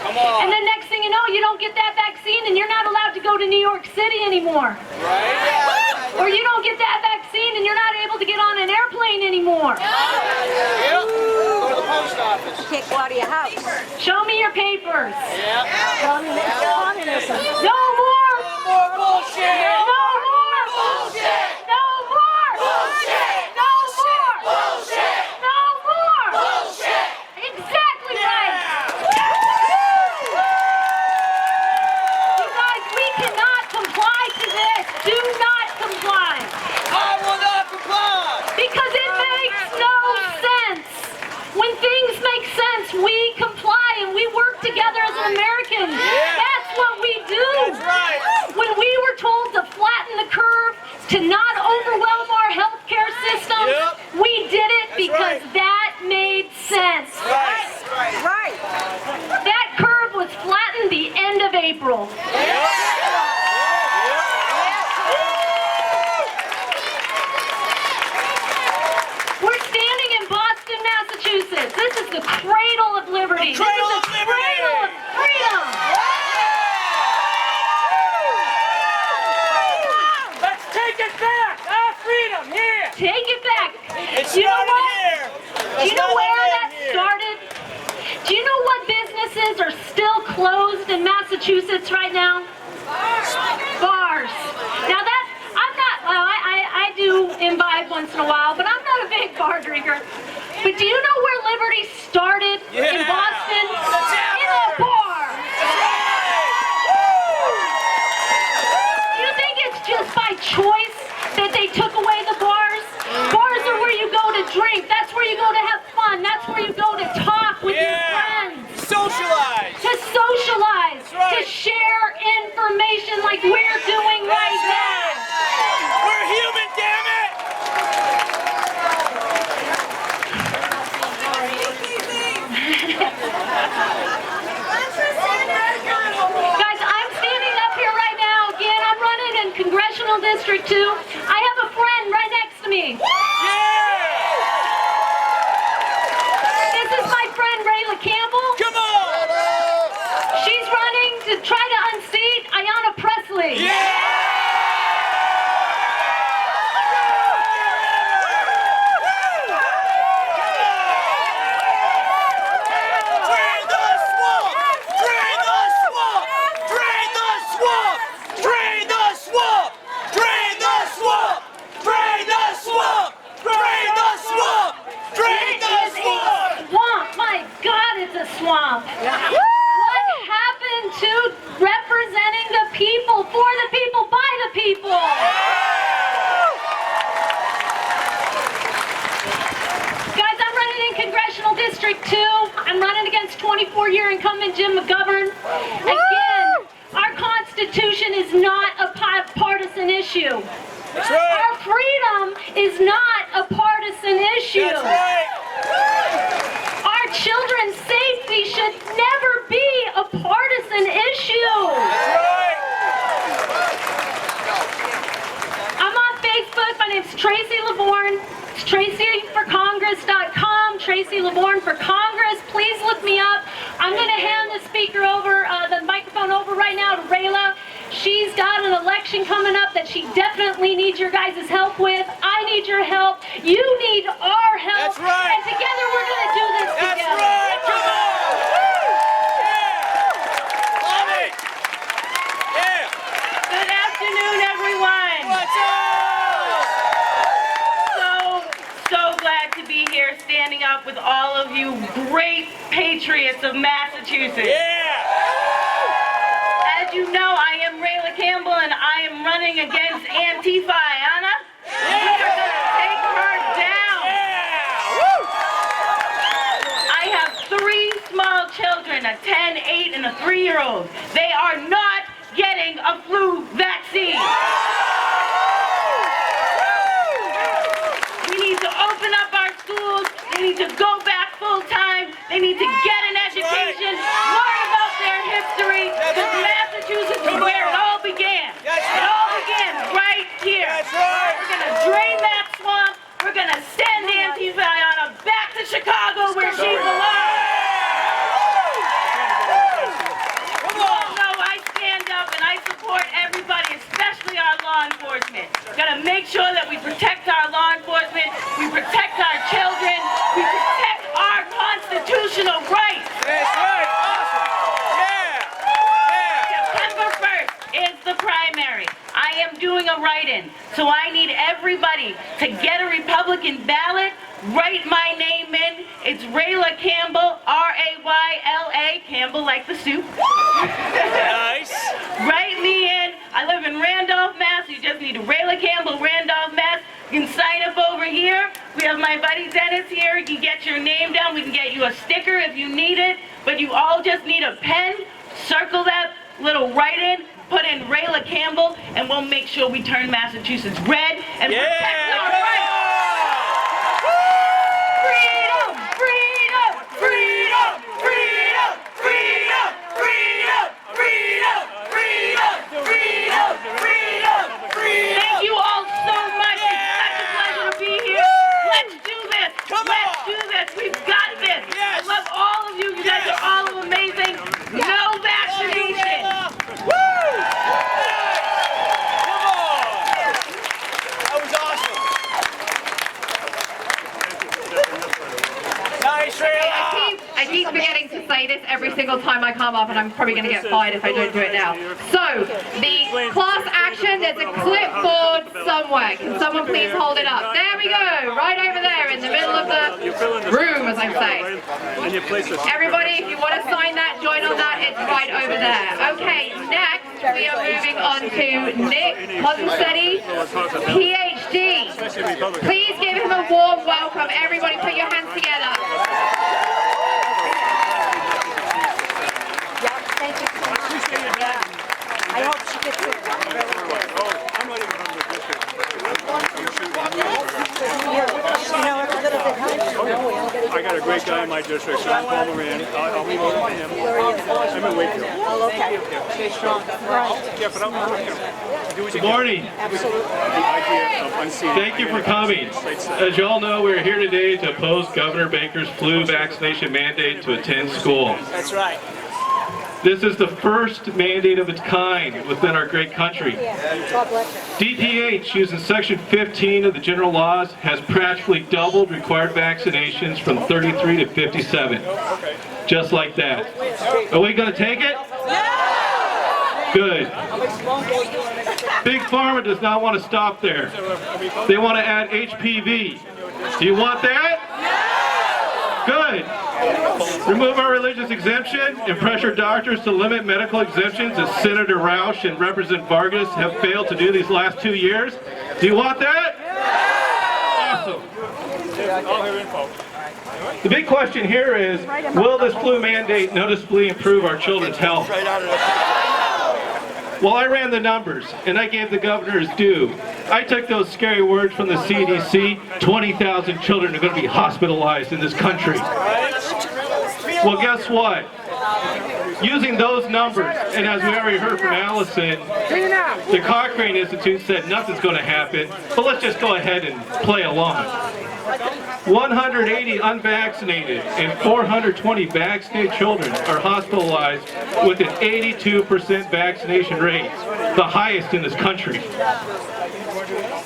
S9: Come on.
S4: And then next thing you know, you don't get that vaccine and you're not allowed to go to New York City anymore.
S9: Right.
S4: Or you don't get that vaccine and you're not able to get on an airplane anymore.
S9: Yep. Go to the post office.
S3: Can't go out of your house.
S4: Show me your papers.
S9: Yeah.
S4: No more to not overwhelm our healthcare system.
S9: Yep.
S4: We did it because
S9: right.
S4: that made sense.
S9: Right.
S4: That curve was flattened the end of April. We're standing in Boston, Massachusetts. This is the cradle of liberty. This is the cradle of freedom.
S9: Let's take it back. Our freedom here.
S4: Take it back.
S9: It's
S4: You know
S9: started
S4: what?
S9: here.
S4: Do you know where that started? Do you know what businesses are still closed in Massachusetts right now? Bars. Now that, I'm not, well, I do imbibe once in a while, but I'm not a big bar drinker. But do you know where liberty started in Boston? In a bar. Do you think it's just by choice that they took away the bars? Bars are where you go to drink. That's where you go to have fun. That's where you go to talk with your friends.
S9: Socialize.
S4: To socialize.
S9: right.
S4: To share information like we're doing right now.
S9: We're human, damn it.
S4: Guys, I'm standing up here right now. Again, I'm running in Congressional District 2. I have a friend right next to me. This is my friend Rayla Campbell.
S9: Come on.
S4: She's running to try to unseat Ayanna Pressley.
S9: Drain the swamp. Drain the swamp. Drain the swamp. Drain the swamp. Drain the swamp. Drain the swamp. Drain the swamp. Drain the swamp.
S4: Swamp. My God, it's a swamp. What happened to representing the people, for the people, by the people? Guys, I'm running in Congressional District 2. I'm running against 24-year incumbent Jim McGovern. Again, our Constitution is not a partisan issue.
S9: That's right.
S4: Our freedom is not a partisan issue.
S9: That's right.
S4: Our children's safety should never be a partisan issue.
S9: That's right.
S4: I'm on Facebook. My name's Tracy Lavorne. It's TracyForCongress.com. Tracy Lavorne for Congress. Please look me up. I'm going to hand the speaker over, the microphone over right now to Rayla. She's got an election coming up that she definitely needs your guys' help with. I need your help. You need our help.
S9: That's right.
S4: And together we're going to do this
S9: That's
S4: together.
S9: right. Come on. Yeah. Love it. Yeah.
S10: Good afternoon, everyone.
S9: What's up?
S10: So glad to be here standing up with all of you great patriots of Massachusetts.
S9: Yeah.
S10: As you know, I am Rayla Campbell and I am running against Antifa Ayanna. We are going to take her down. I have 3 small children, a 10, 8, and a 3-year-old. They are not getting a flu vaccine. We need to open up our schools. They need to go back full time. They need to get an education, learn about their history, because Massachusetts is where it all began. It all began right here. We're going to drain that swamp. We're going to send Antifa Ayanna back to Chicago where she belongs. So I stand up and I support everybody, especially our law enforcement. Got to make sure that we protect our law enforcement, we protect our children, we protect our constitutional rights.
S9: That's right. Awesome. Yeah.
S10: September 1st is the primary. I am doing a write-in, so I need everybody to get a Republican ballot, write my name in. It's Rayla Campbell, R-A-Y-L-A, Campbell like the soup.
S9: Nice.
S10: Write me in. I live in Randolph, Mass. You just need Rayla Campbell, Randolph, Mass. You can sign up over here. We have my buddy Dennis here. You can get your name down. We can get you a sticker if you need it. But you all just need a pen. Circle that little write-in. Put in Rayla Campbell,
S11: and we'll make sure we turn Massachusetts red and protect our rights. Freedom! Freedom! Freedom! Freedom! Freedom! Freedom! Freedom! Freedom! Freedom! Freedom! Freedom! Thank you all so much. It's such a pleasure to be here. Let's do this. Let's do this. We've got this. I love all of you. You guys are all amazing. No vaccination.
S9: Woo! That was awesome. Nice,
S12: I keep forgetting to say this every single time I come up, and I'm probably going to get fired if I don't do it now. So, the class action, there's a clipboard somewhere. Can someone please hold it up? There we go, right over there in the middle of the room, as I say. Everybody, if you want to sign that, join on that, it's right over there. Okay, next we are moving on to Nick Ponsetti, PhD. Please give him a warm welcome. Everybody put your hands together.
S1: Thank you so much. I hope she gets it.
S13: I'm not even from the district. I got a great guy in my district, so Paul Moran. I'll leave over to him. I'm in Wakefield.
S1: Oh, okay.
S13: Right. Yeah, but I'm
S6: Good morning.
S13: Absolutely.
S6: Thank you for coming. As you all know, we're here today to oppose Governor Baker's flu vaccination mandate to attend school.
S9: That's right.
S6: This is the first mandate of its kind within our great country. DPH, using Section 15 of the general laws, has practically doubled required vaccinations from 33 to 57. Just like that. Are we going to take it? Good. Big Pharma does not want to stop there. They want to add HPV. Do you want that? Good. Remove our religious exemption and pressure doctors to limit medical exemptions as Senator Roush and Representative Vargas have failed to do these last 2 years. Do you want that? Awesome.
S13: I'll have info.
S6: The big question here is, will this flu mandate noticeably improve our children's health? Well, I ran the numbers, and I gave the governor his due. I took those scary words from the CDC, 20,000 children are going to be hospitalized in this country. Well, guess what? Using those numbers, and as we already heard from Allison, the Cochrane Institute said nothing's going to happen, but let's just go ahead and play along. 180 unvaccinated and 420 vaccinated children are hospitalized with an 82% vaccination rate, the highest in this country.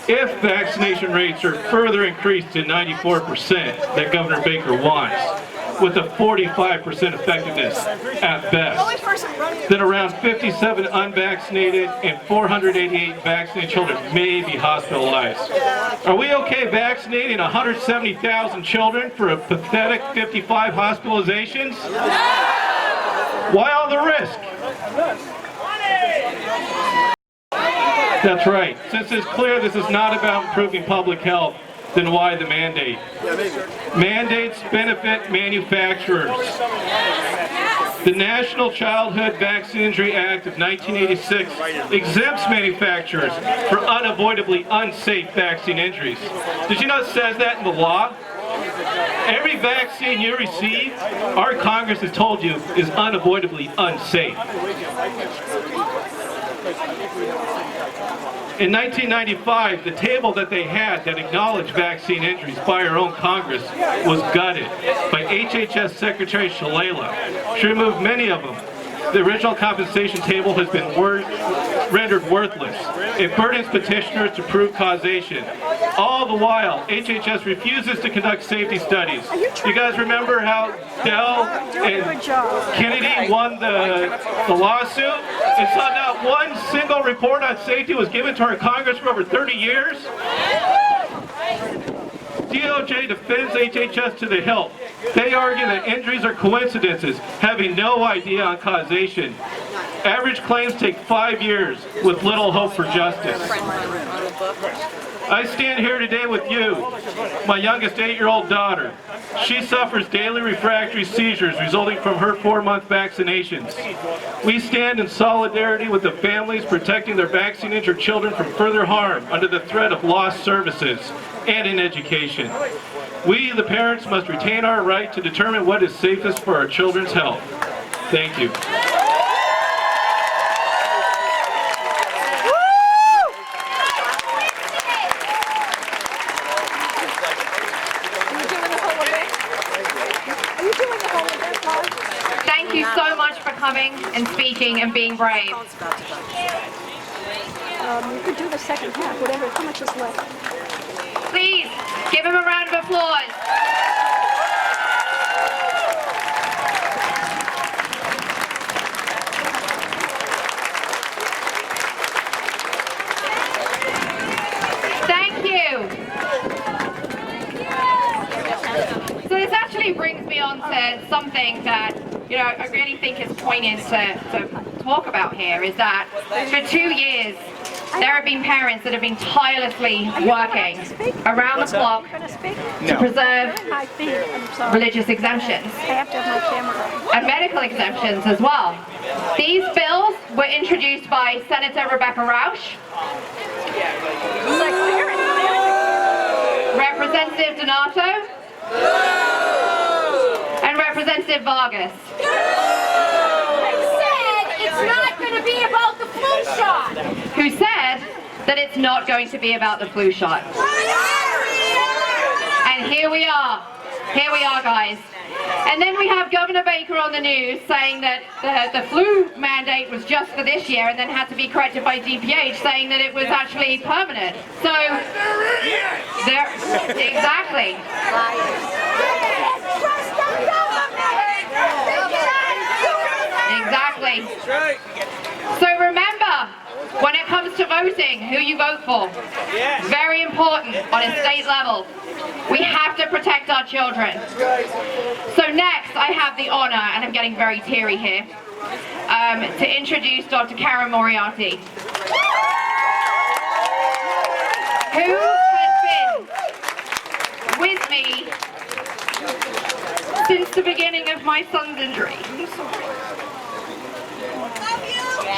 S6: If vaccination rates are further increased to 94% that Governor Baker wants, with a 45% effectiveness at best, then around 57 unvaccinated and 488 vaccinated children may be hospitalized. Are we okay vaccinating 170,000 children for a pathetic 55 hospitalizations? Why all the risk? That's right. Since it's clear this is not about improving public health, then why the mandate? Mandates benefit manufacturers. The National Childhood Vaccine Injury Act of 1986 exempts manufacturers for unavoidably unsafe vaccine injuries. Did you know it says that in the law? Every vaccine you receive, our Congress has told you, is unavoidably unsafe. In 1995, the table that they had that acknowledged vaccine injuries by our own Congress was gutted by HHS Secretary Shalala. She removed many of them. The original compensation table has been rendered worthless. It burdens petitioners to prove causation. All the while, HHS refuses to conduct safety studies. You guys remember how Dell and Kennedy won the lawsuit? And so not one single report on safety was given to our Congress for over 30 years? DOJ defends HHS to the hilt. They argue that injuries are coincidences, having no idea on causation. Average claims take 5 years with little hope for justice. I stand here today with you, my youngest 8-year-old daughter. She suffers daily refractory seizures resulting from her 4-month vaccinations. We stand in solidarity with the families protecting their vaccine-injured children from further harm under the threat of lost services and in education. We, the parents, must retain our right to determine what is safest for our children's health. Thank you.
S12: Thank you so much for coming and speaking and being brave.
S1: You could do the second half, whatever, how much is left?
S12: Please, give him a round of applause. Thank you. So this actually brings me on to something that, you know, I really think is poignant to talk about here, is that for 2 years, there have been parents that have been tirelessly working around the clock to preserve religious exemptions and medical exemptions as well. These bills were introduced by Senator Rebecca Rausch, Representative Donato, and Representative Vargas.
S11: It's not going to be about the flu shot.
S12: Who said that it's not going to be about the flu shot. And here we are, guys. And then we have Governor Baker on the news saying that the flu mandate was just for this year and then had to be corrected by DPH saying that it was actually permanent. So, exactly. Exactly. So remember, when it comes to voting, who you vote for. Very important on a state level. We have to protect our children. So next, I have the honor, and I'm getting very teary here, to introduce Dr. Karen Moriarty, who has been with me since the beginning of my son's injury.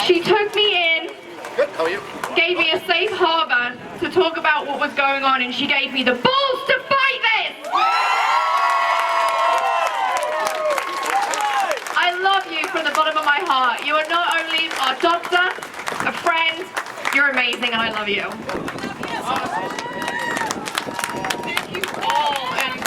S12: She took me in, gave me a safe harbor to talk about what was going on, and she gave me the balls to fight this! I love you from the bottom of my heart. You are not only our doctor, a friend, you're amazing, and I love you.
S7: Thank you all, and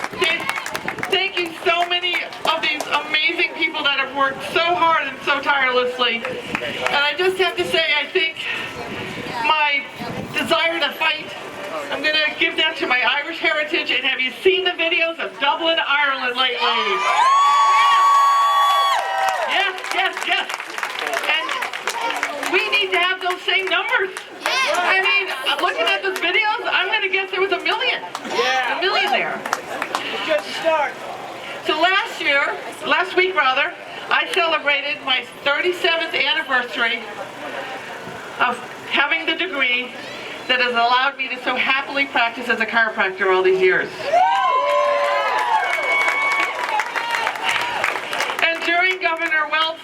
S7: thank you so many of these amazing people that have worked so hard and so tirelessly. And I just have to say, I think my desire to fight, I'm going to give that to my Irish heritage. And have you seen the videos of Dublin, Ireland lately? Yes. And we need to have those same numbers. I mean, looking at those videos, I'm going to guess there was a million. A million there.
S9: Just start.
S7: So last week, I celebrated my 37th anniversary of having the degree that has allowed me to so happily practice as a chiropractor all these years. And during Governor Wells'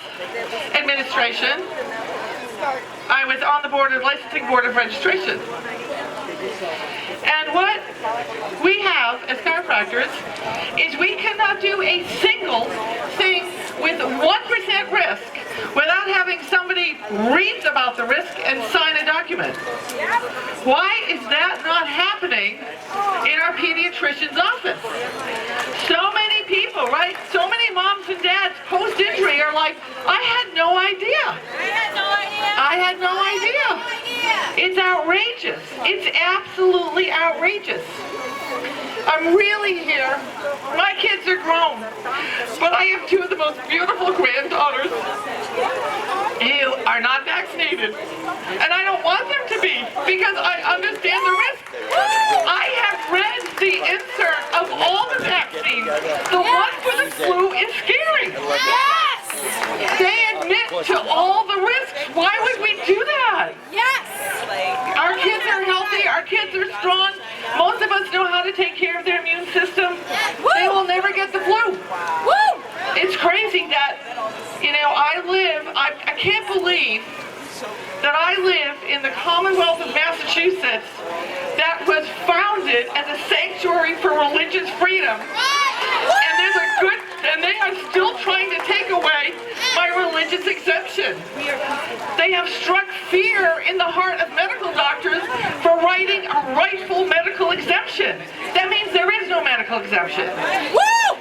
S7: administration, I was on the licensing board of registration. And what we have as chiropractors is we cannot do a single thing with 1% risk without having somebody read about the risk and sign a document. Why is that not happening in our pediatrician's office? So many people, right? So many moms and dads post-injury are like, I had no idea. I had no idea. It's outrageous. It's absolutely outrageous. I'm really here. My kids are grown, but I have two of the most beautiful granddaughters who are not vaccinated. And I don't want them to be, because I understand the risk. I have read the insert of all the vaccines. The one for the flu is scary. Yes! They admit to all the risks in the Commonwealth of Massachusetts that was founded as a sanctuary for religious freedom. And they are still trying to take away my religious exemption. They have struck fear in the heart of medical doctors for writing a rightful medical exemption. That means there is no medical exemption.
S11: Woo!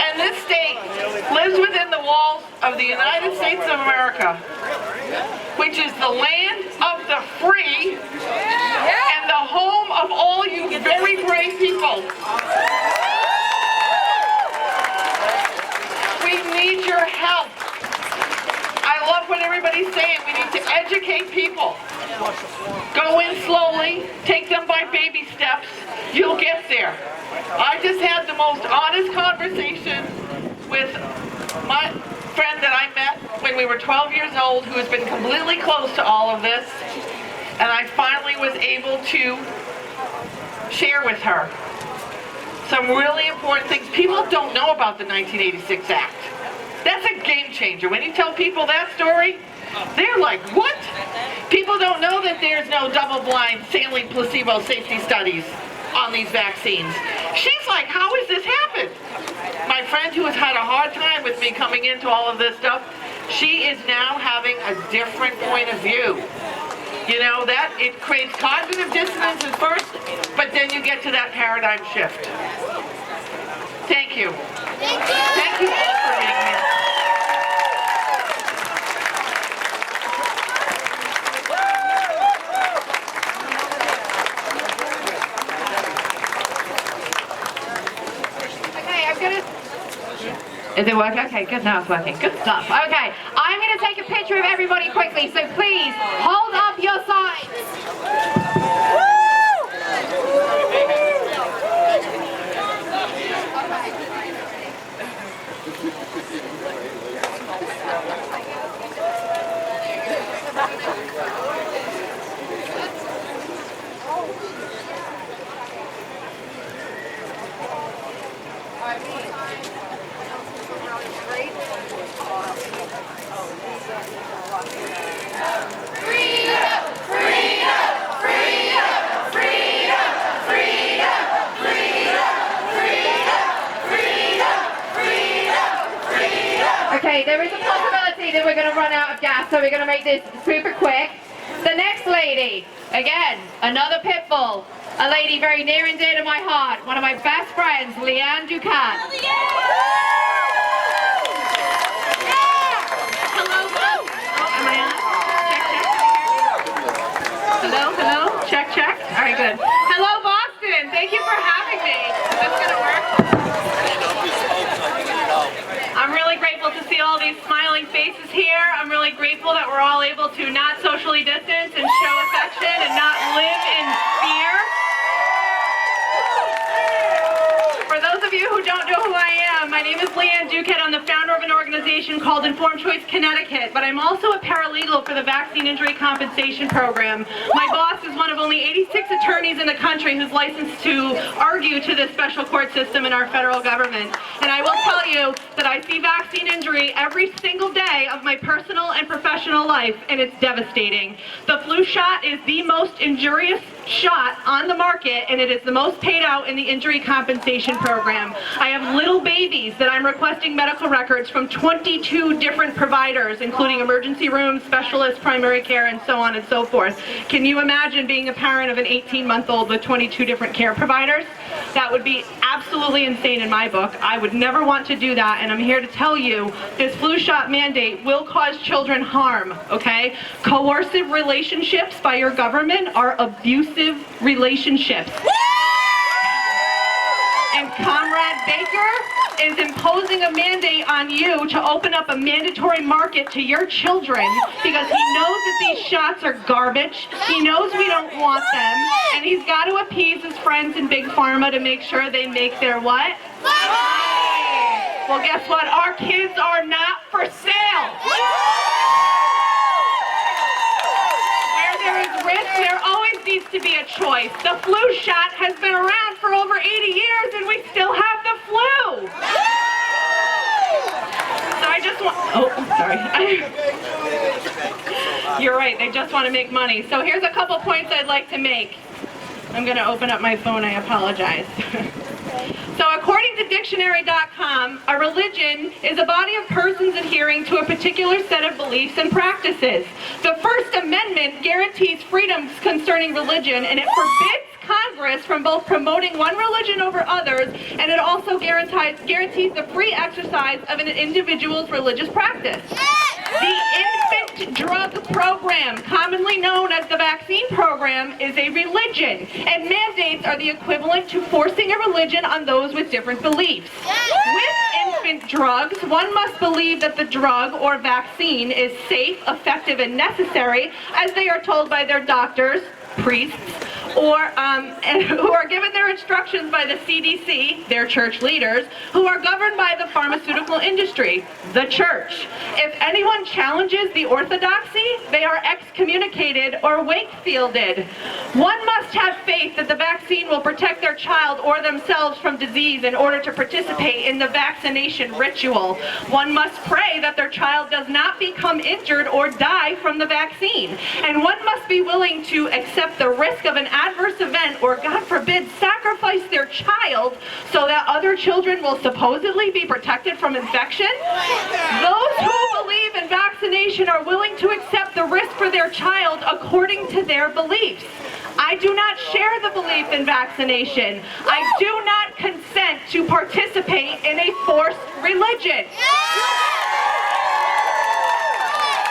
S7: And this state lives within the walls of the United States of America, which is the land of the free and the home of all you very brave people. We need your help. I love what everybody's saying. We need to educate people. Go in slowly, take them by baby steps. You'll get there. I just had the most honest conversation with my friend that I met when we were 12 years old, who has been completely close to all of this, and I finally was able to share with her some really important things. People don't know about the 1986 Act. That's a game changer. When you tell people that story, they're like, what? People don't know that there's no double-blind saline placebo safety studies on these vaccines. She's like, how has this happened? My friend who has had a hard time with me coming into all of this stuff, she is now having a different point of view. You know, that it creates cognitive dissonance at first, but then you get to that paradigm shift. Thank you.
S11: Thank you.
S7: Thank you all for being here.
S12: Is it working? Okay, good. Now it's working. Good stuff. Okay, I'm going to take a picture of everybody quickly, so please hold up your signs. Okay, there is a possibility that we're going to run out of gas, so we're going to make this super quick. The next lady, again, another pit bull, a lady very near and dear to my heart, one of my best friends, Leanne Duquette. Hello, hello. Am I on? Check, check. Hello, hello. Check, check. All right, good. Hello, Boston. Thank you for having me. Is this going to work? I'm really grateful to see all these smiling faces here. I'm really grateful that we're all able to not socially distance and show affection and not live in fear. For those of you who don't know who I am, my name is Leanne Duquette. I'm the founder of an organization called Informed Choice Connecticut, but I'm also a paralegal for the Vaccine Injury Compensation Program. My boss is one of only 86 attorneys in the country who's licensed to argue to this special court system in our federal government. And I will tell you that I see vaccine injury every single day of my personal and professional life, and it's devastating. The flu shot is the most injurious shot on the market, and it is the most paid out in the injury compensation program. I have little babies that I'm requesting medical records from 22 different providers, including emergency rooms, specialists, primary care, and so on and so forth. Can you imagine being a parent of an 18-month-old with 22 different care providers? That would be absolutely insane in my book. I would never want to do that, and I'm here to tell you this flu shot mandate will cause children harm, okay? Coercive relationships by your government are abusive relationships. And Comrade Baker is imposing a mandate on you to open up a mandatory market to your children because he knows that these shots are garbage. He knows we don't want them, and he's got to appease his friends in Big Pharma to make sure they make their what? Money! Well, guess what? Our kids are not for sale. Where there is risk, there always needs to be a choice. The flu shot has been around for over 80 years, and we still have the flu. So I just want... Oh.
S10: sorry. You're right, they just want to make money. So here's a couple points I'd like to make. I'm going to open up my phone, I apologize. So according to dictionary.com, a religion is a body of persons adhering to a particular set of beliefs and practices. The First Amendment guarantees freedoms concerning religion, and it forbids Congress from both promoting one religion over others, and it also guarantees the free exercise of an individual's religious practice. The infant drug program, commonly known as the vaccine program, is a religion, and mandates are the equivalent to forcing a religion on those with different beliefs. With infant drugs, one must believe that the drug or vaccine is safe, effective, and necessary, as they are told by their doctors, priests, or who are given their instructions by the CDC, their church leaders, who are governed by the pharmaceutical industry, the church. If anyone challenges the orthodoxy, they are excommunicated or Wakefielded. One must have faith that the vaccine will protect their child or themselves from disease in order to participate in the vaccination ritual. One must pray that their child does not become injured or die from the vaccine. And one must be willing to accept the risk of an adverse event, or God forbid, sacrifice their child so that other children will supposedly be protected from infection. Those who believe in vaccination are willing to accept the risk for their child according to their beliefs. I do not share the belief in vaccination. I do not consent to participate in a forced religion.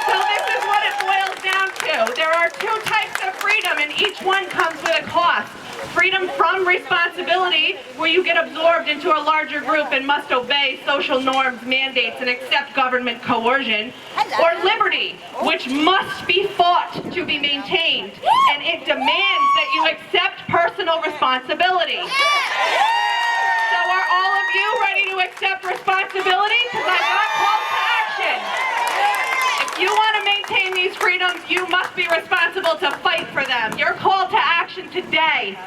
S10: So this is what it boils down to. There are two types of freedom, and each one comes with a cost. Freedom from responsibility, where you get absorbed into a larger group and must obey social norms, mandates, and accept government coercion. Or liberty, which must be fought to be maintained, and it demands that you accept personal responsibility. So are all of you ready to accept responsibility? Because I got calls to action. If you want to maintain these freedoms, you must be responsible to fight for them. Your call to action today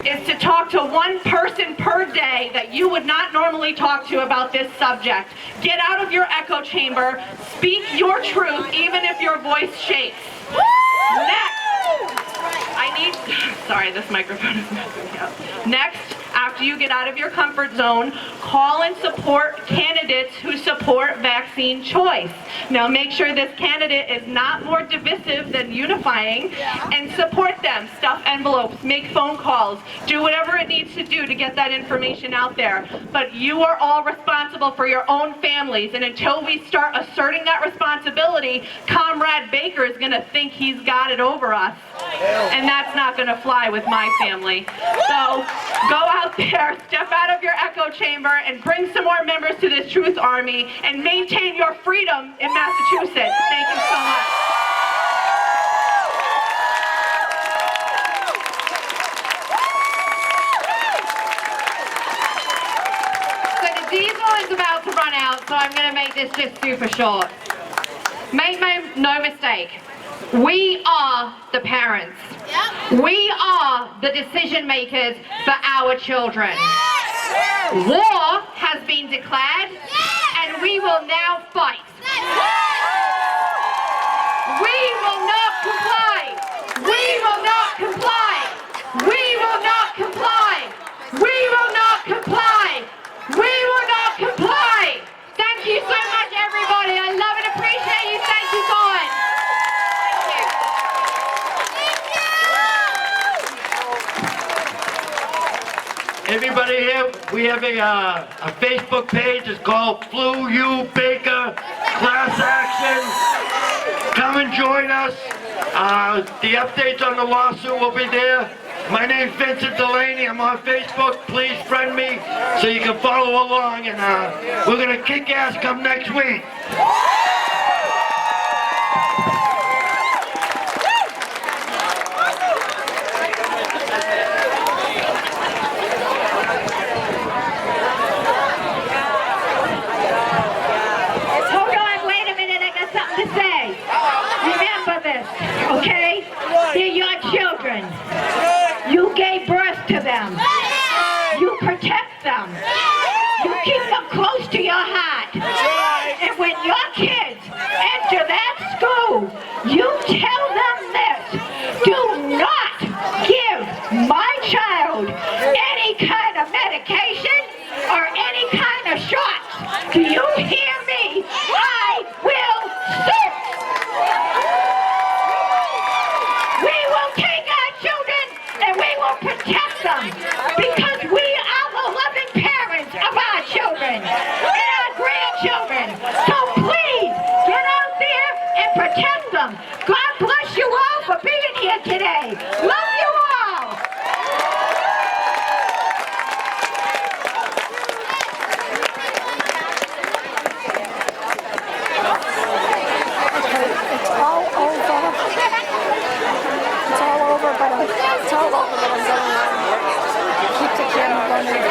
S10: is to talk to one person per day that you would not normally talk to about this subject. Get out of your echo chamber. Speak your truth, even if your voice shakes. Next, sorry, this microphone is messing me up. Next, after you get out of your comfort zone, call and support candidates who support vaccine choice. Now make sure this candidate is not more divisive than unifying, and support them. Stuff envelopes, make phone calls, do whatever it needs to do to get that information out there. But you are all responsible for your own families, and until we start asserting that responsibility, Comrade Baker is going to think he's got it over us. And that's not going to fly with my family. So go out there, step out of your echo chamber, and bring some more members to this truth army, and maintain your freedom in Massachusetts. Thank you so much.
S12: So the diesel is about to run out, so I'm going to make this just super short. Make no mistake. We are the parents. We are the decision makers for our children. War has been declared, and we will now fight. We will not comply. We will not comply. We will not comply. We will not comply. We will not comply. Thank you so much, everybody. I love and appreciate you. Thank you, God.
S14: Everybody here, we have a Facebook page. It's called Flu U Baker Class Action. Come and join us. The updates on the lawsuit will be there. My name's Vincent Delaney. I'm on Facebook. Please friend me so you can follow along. And we're going to kick ass come next week.
S4: Okay? They're your children. You gave birth to them. You protect them. You keep them close to your heart. And when your 6. We will take our children and we will protect them because we are the loving parents of our children and our grandchildren. So please get out there and protect them. God bless you all for being here today. Love you all.
S1: It's all over. It's all over, but I'm going to keep the camera running.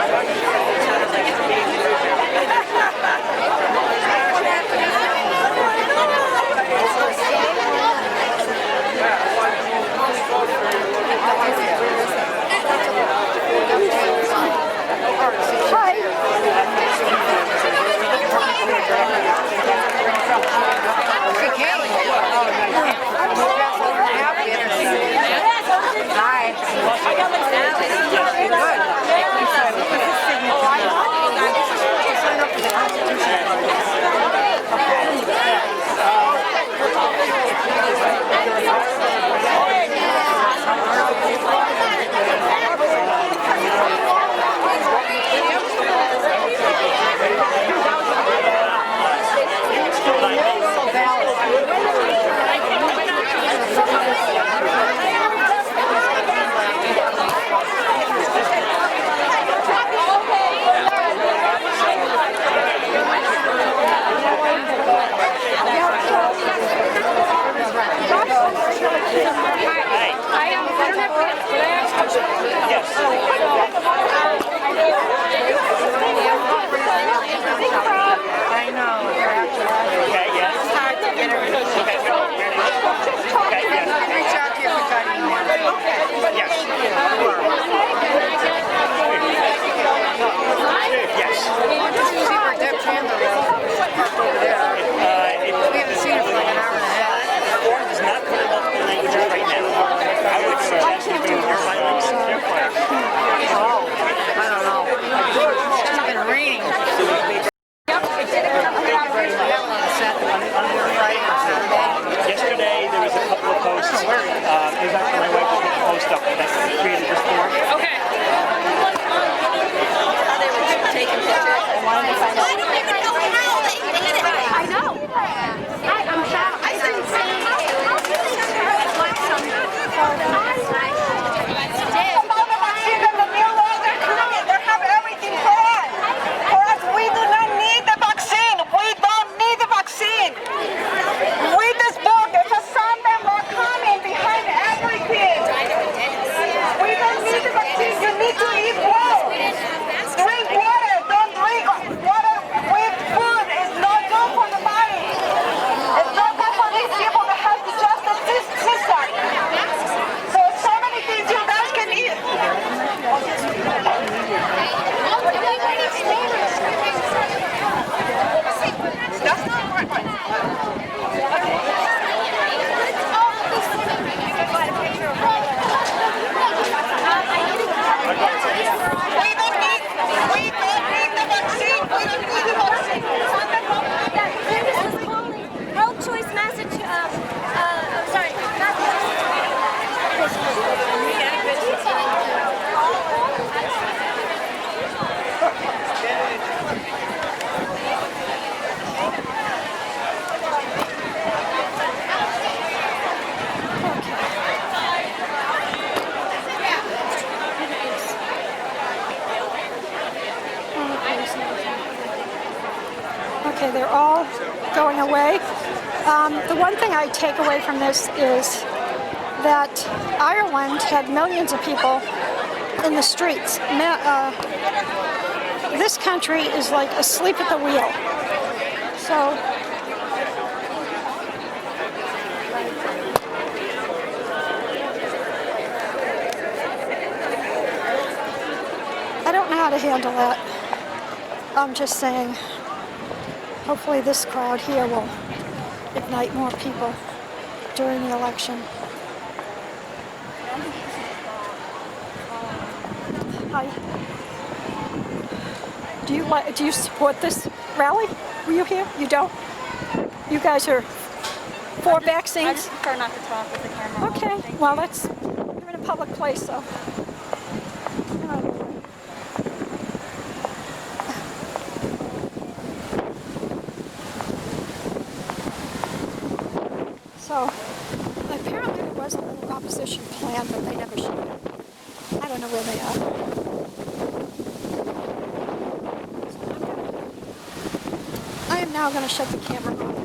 S15: Yesterday there was a couple of posts. It was actually my wife put the post up that created this form. Okay.
S3: They were taking pictures. I wanted to find out.
S4: I don't even know how they did it. I know. I'm shocked. I said,
S11: They have everything planned. For us, we do not need the vaccine. We don't need the vaccine. Read this book. It's a son that are coming behind everything. We don't need the vaccine. You need to eat well. Drink water. Don't drink water with food. It's not good for the body. It's not good for these people that have digestive system. So many things you guys can eat. That's not right. We don't need the vaccine. We don't need the vaccine.
S4: Pro-choice message. Sorry.
S1: Okay, they're all going away. The one thing I take away from this is that Ireland had millions of people in the streets. This country is like asleep at the wheel. So I don't know how to handle that. I'm just saying, hopefully this crowd here will ignite more people during the election. Hi. Do you support this rally? Were you here? You don't? You guys are 4 vaccines?
S16: I just prefer not to talk with the camera.
S1: Okay, well, you're in a public place, so. So, apparently there was a little opposition plan, but they never showed it. I don't know where they are. I am now going to shut the camera off.